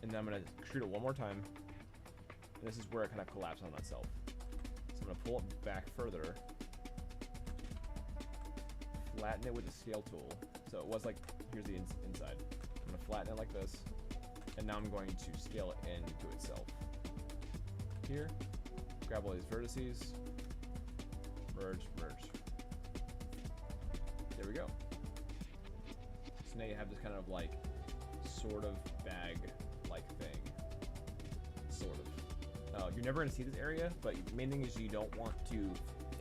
And then I'm gonna extrude it one more time. And this is where it kind of collapses on itself. So I'm gonna pull it back further, flatten it with the scale tool. So it was like, here's the inside. I'm gonna flatten it like this, and now I'm going to scale it into itself. Here, grab all these vertices, merge, merge. There we go. So now you have this kind of like, sort of bag-like thing. Sort of. Oh, you're never gonna see this area, but the main thing is you don't want to,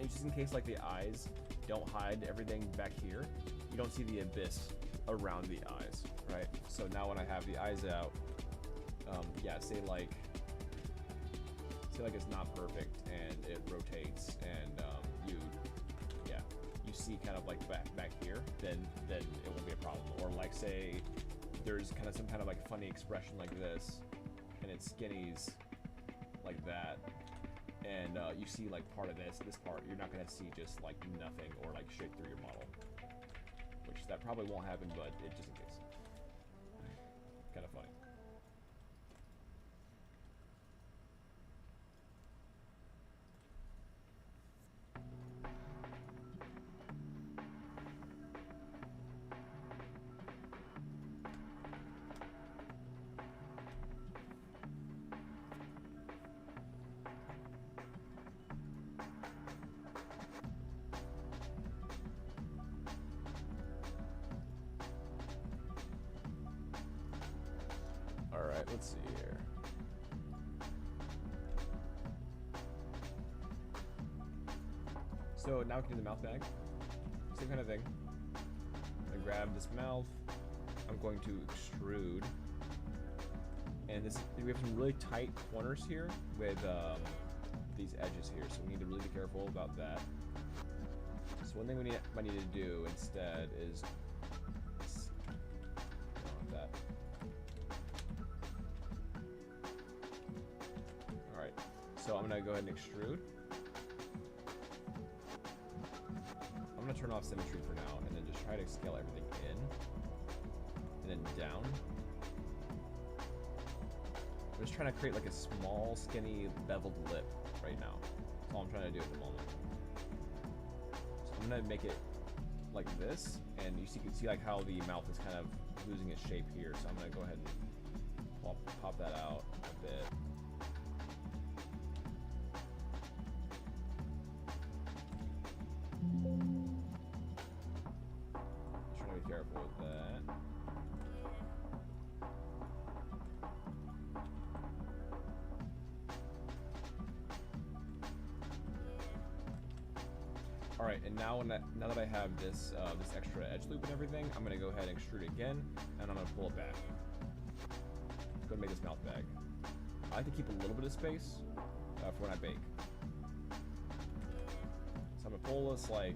just in case like the eyes don't hide everything back here, you don't see the abyss around the eyes, right? So now when I have the eyes out, yeah, say like it's not perfect and it rotates and you see kind of like back here, then it won't be a problem. Or like say there's kind of some kind of like funny expression like this, and it skinnies like that, and you see like part of this part, you're not gonna see just like nothing or like straight through your model, which that probably won't happen, but it just in case. Kind of funny. Alright, let's see here. So now we can do the mouth bag. Same kind of thing. I'm gonna grab this mouth. I'm going to extrude. And we have some really tight corners here with these edges here, so we need to really be careful about that. So one thing we might need to do instead is that. Alright, so I'm gonna go ahead and extrude. I'm gonna turn off symmetry for now and then just try to scale everything in and then down. I'm just trying to create like a small, skinny, beveled lip right now. That's all I'm trying to do at the moment. So I'm gonna make it like this, and you can see like how the mouth is kind of losing its shape here. So I'm gonna go ahead and pop that out a bit. Just trying to be careful with that. All right, and now now that I have this this extra edge loop and everything, I'm gonna go ahead and extrude again, and I'm gonna pull it back. Go and make this mouth bag. I like to keep a little bit of space for when I bake. So I'm gonna pull this like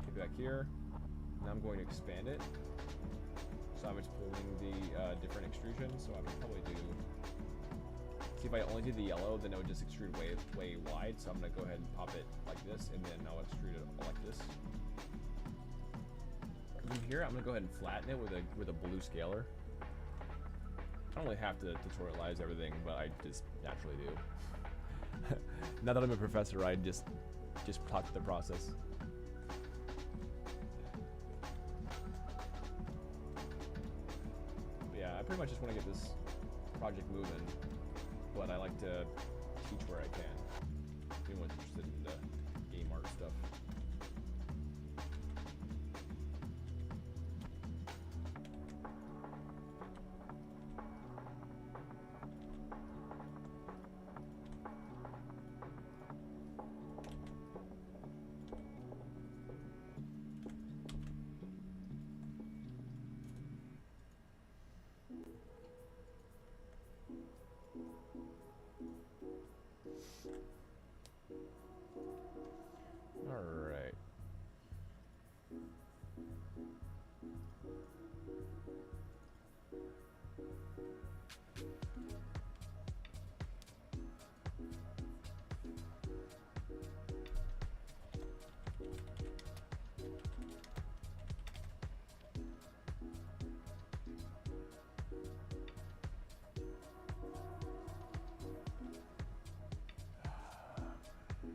get back here. Now I'm going to expand it. So I'm just pulling the different extrusions. So I would probably do. See, if I only did the yellow, then it would just extrude way wide. So I'm gonna go ahead and pop it like this, and then I'll extrude it like this. From here, I'm gonna go ahead and flatten it with a blue scaler. I don't really have to tutorialize everything, but I just naturally do. Now that I'm a professor, I just talk the process. But yeah, I pretty much just want to get this project moving. But I like to teach where I can. If anyone's interested in the game art stuff. Alright.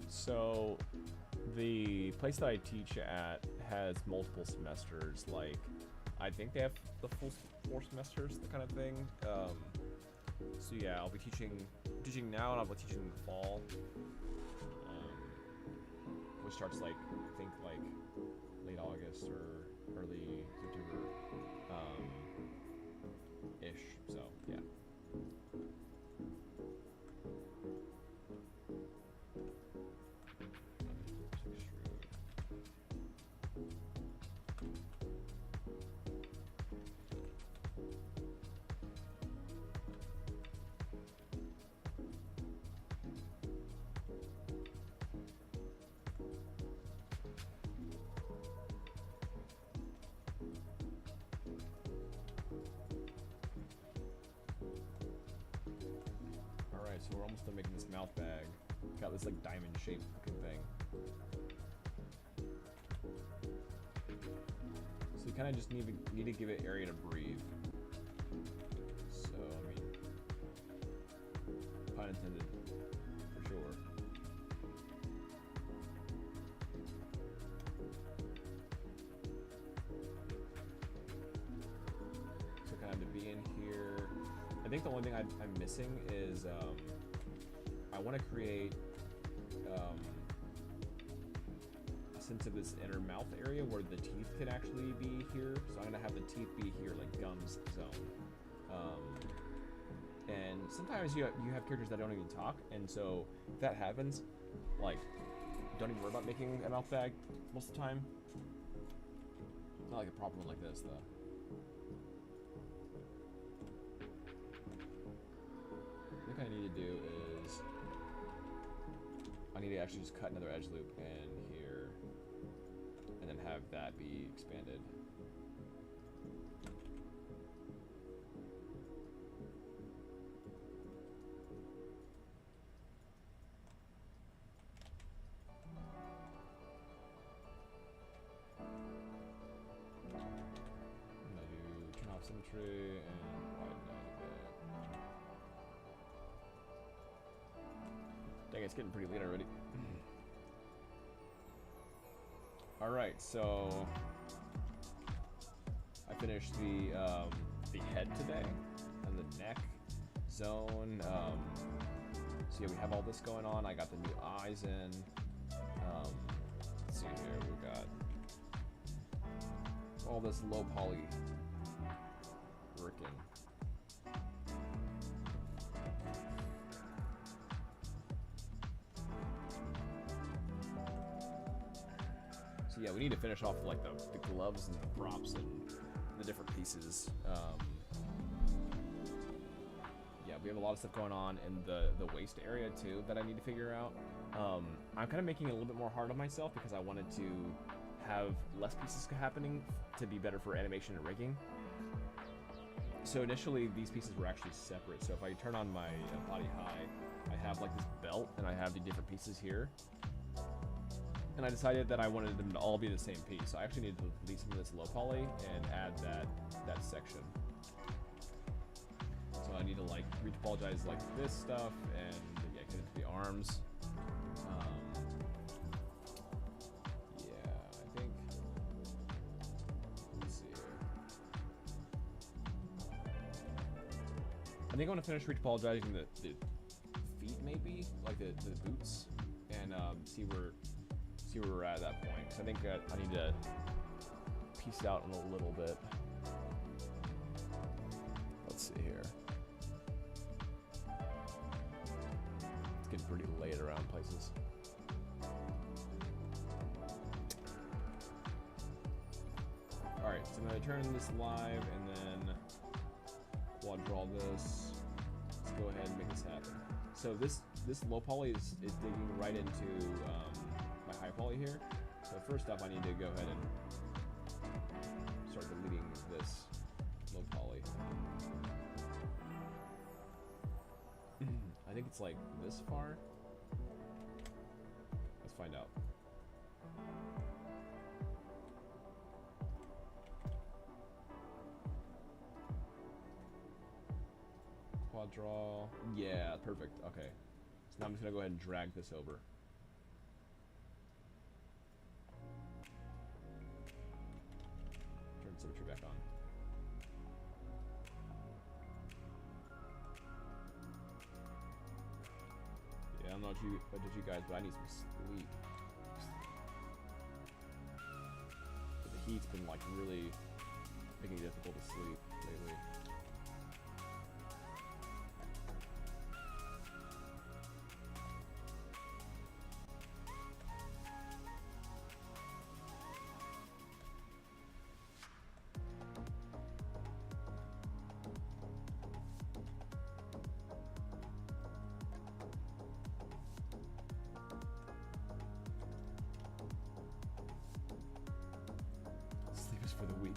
So the place that I teach at has multiple semesters. Like, I think they have the full 4 semesters, that kind of thing. So yeah, I'll be teaching now, and I'll be teaching in the fall, which starts like I think like late August or early September, ish. So yeah. so we're almost done making this mouth bag. Got this like diamond shaped looking thing. So you kind of just need to give it area to breathe. So I mean, pun intended, for sure. So kind of to be in here. I think the only thing I'm missing is I want to create a sense of this inner mouth area where the teeth can actually be here. So I'm gonna have the teeth be here, like gums zone. And sometimes you have characters that don't even talk, and so if that happens, like, don't even worry about making a mouth bag most of the time. Not like a proper one like this though. I think I need to do is I need to actually just cut another edge loop in here and then have that be expanded. I'm gonna do turn off symmetry and widen that a bit. Dang, it's getting pretty late already. Alright, so I finished the head today and the neck zone. So yeah, we have all this going on. I got the new eyes in. Let's see here, we got all this low poly working. So yeah, we need to finish off like the gloves and the props and the different pieces. Yeah, we have a lot of stuff going on in the waist area too that I need to figure out. I'm kind of making it a little bit more hard on myself because I wanted to have less pieces happening to be better for animation and rigging. So initially these pieces were actually separate. So if I turn on my body high, I have like this belt and I have the different pieces here. And I decided that I wanted them to all be the same piece. So I actually need to delete some of this low poly and add that section. So I need to like retopologize like this stuff and yeah, get into the arms. Yeah, I think. Let's see here. I think I want to finish retopologizing the feet, maybe like the boots, and see where we're at that point. Because I think I need to piece it out in a little bit. Let's see here. It's getting pretty late around places. Alright, so I'm going to turn this live and then quad draw this. Let's go ahead and make this happen. So this low poly is digging right into my high poly here. So first up I need to go ahead and start deleting this low poly. I think it's like this far. Let's find out. Quad draw. Yeah, perfect. Okay. So now I'm just gonna go ahead and drag this over. Turn symmetry back on. Yeah, I don't know what did you guys, but I need some sleep. But the heat's been like really making it difficult to sleep lately. Sleep is for the weak.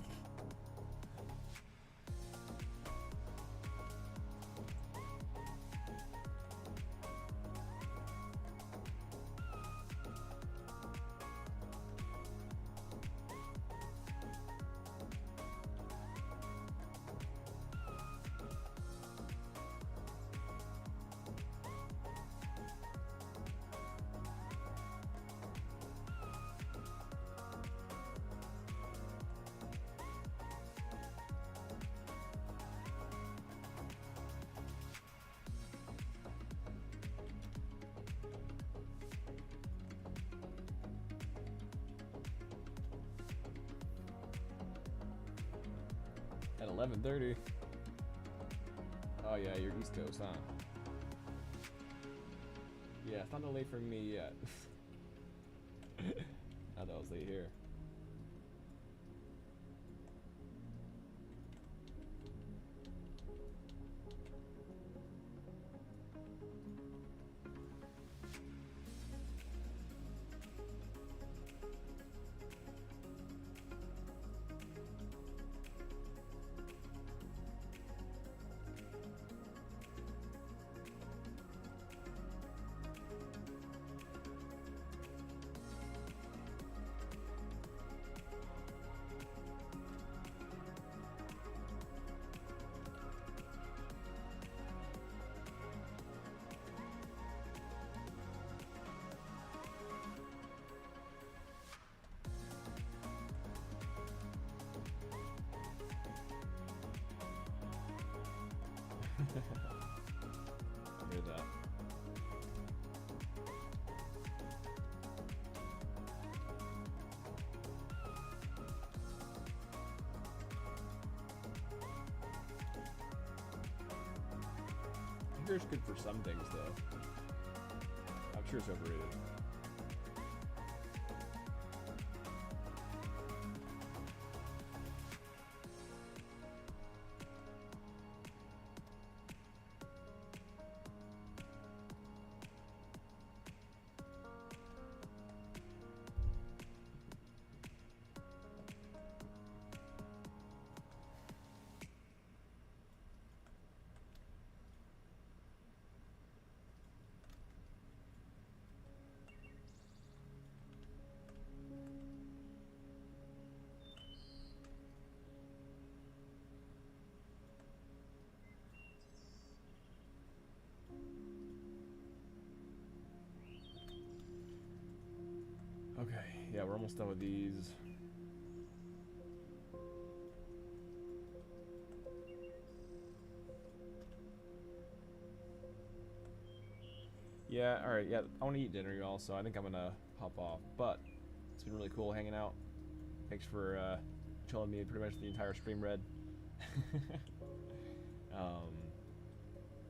At 11:30. Oh yeah, you're East Coast, huh? Yeah, it's not that late for me yet. I thought it was late here. Hear that. Sugar's good for some things, though. I'm sure it's overrated. Okay, yeah, we're almost done with these. Yeah, alright, yeah, I want to eat dinner, y'all, so I think I'm gonna hop off. But it's been really cool hanging out. Thanks for chilling me pretty much the entire stream, Red.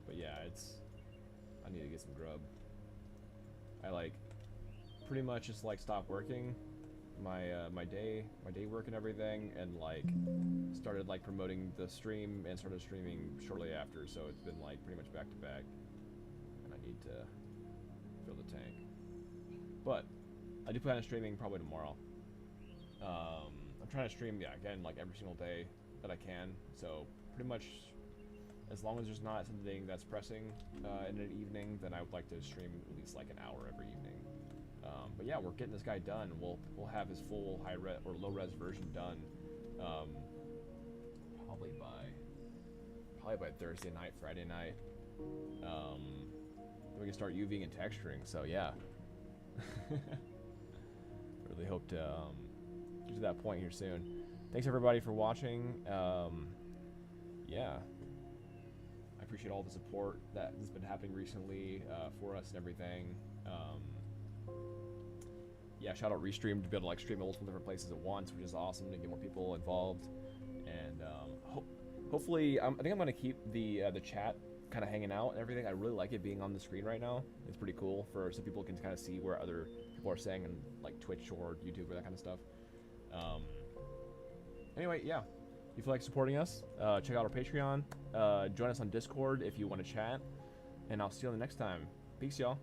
But yeah, I need to get some grub. I pretty much just stopped working my day work and everything, and started promoting the stream and started streaming shortly after, so it's been pretty much back to back, and I need to fill the tank. But I do plan on streaming probably tomorrow. I'm trying to stream again every single day that I can, so pretty much as long as there's not something that's pressing in an evening, then I would like to stream at least an hour every evening. But yeah, we're getting this guy done. We'll have his full high res or low res version done probably by Thursday night, Friday night. Then we can start UVing and texturing. So yeah, really hope to get to that point here soon. Thanks everybody for watching. Yeah, I appreciate all the support that has been happening recently for us and everything. Yeah, shout out Restream to be able to stream multiple different places at once, which is awesome to get more people involved. And hopefully, I think I'm gonna keep the chat kind of hanging out and everything. I really like it being on the screen right now. It's pretty cool so people can kind of see where other people are saying in Twitch or YouTube or that kind of stuff. Anyway, yeah, if you feel like supporting us, check out our Patreon. Join us on Discord if you want to chat, and I'll see you on the next time. Peace, y'all.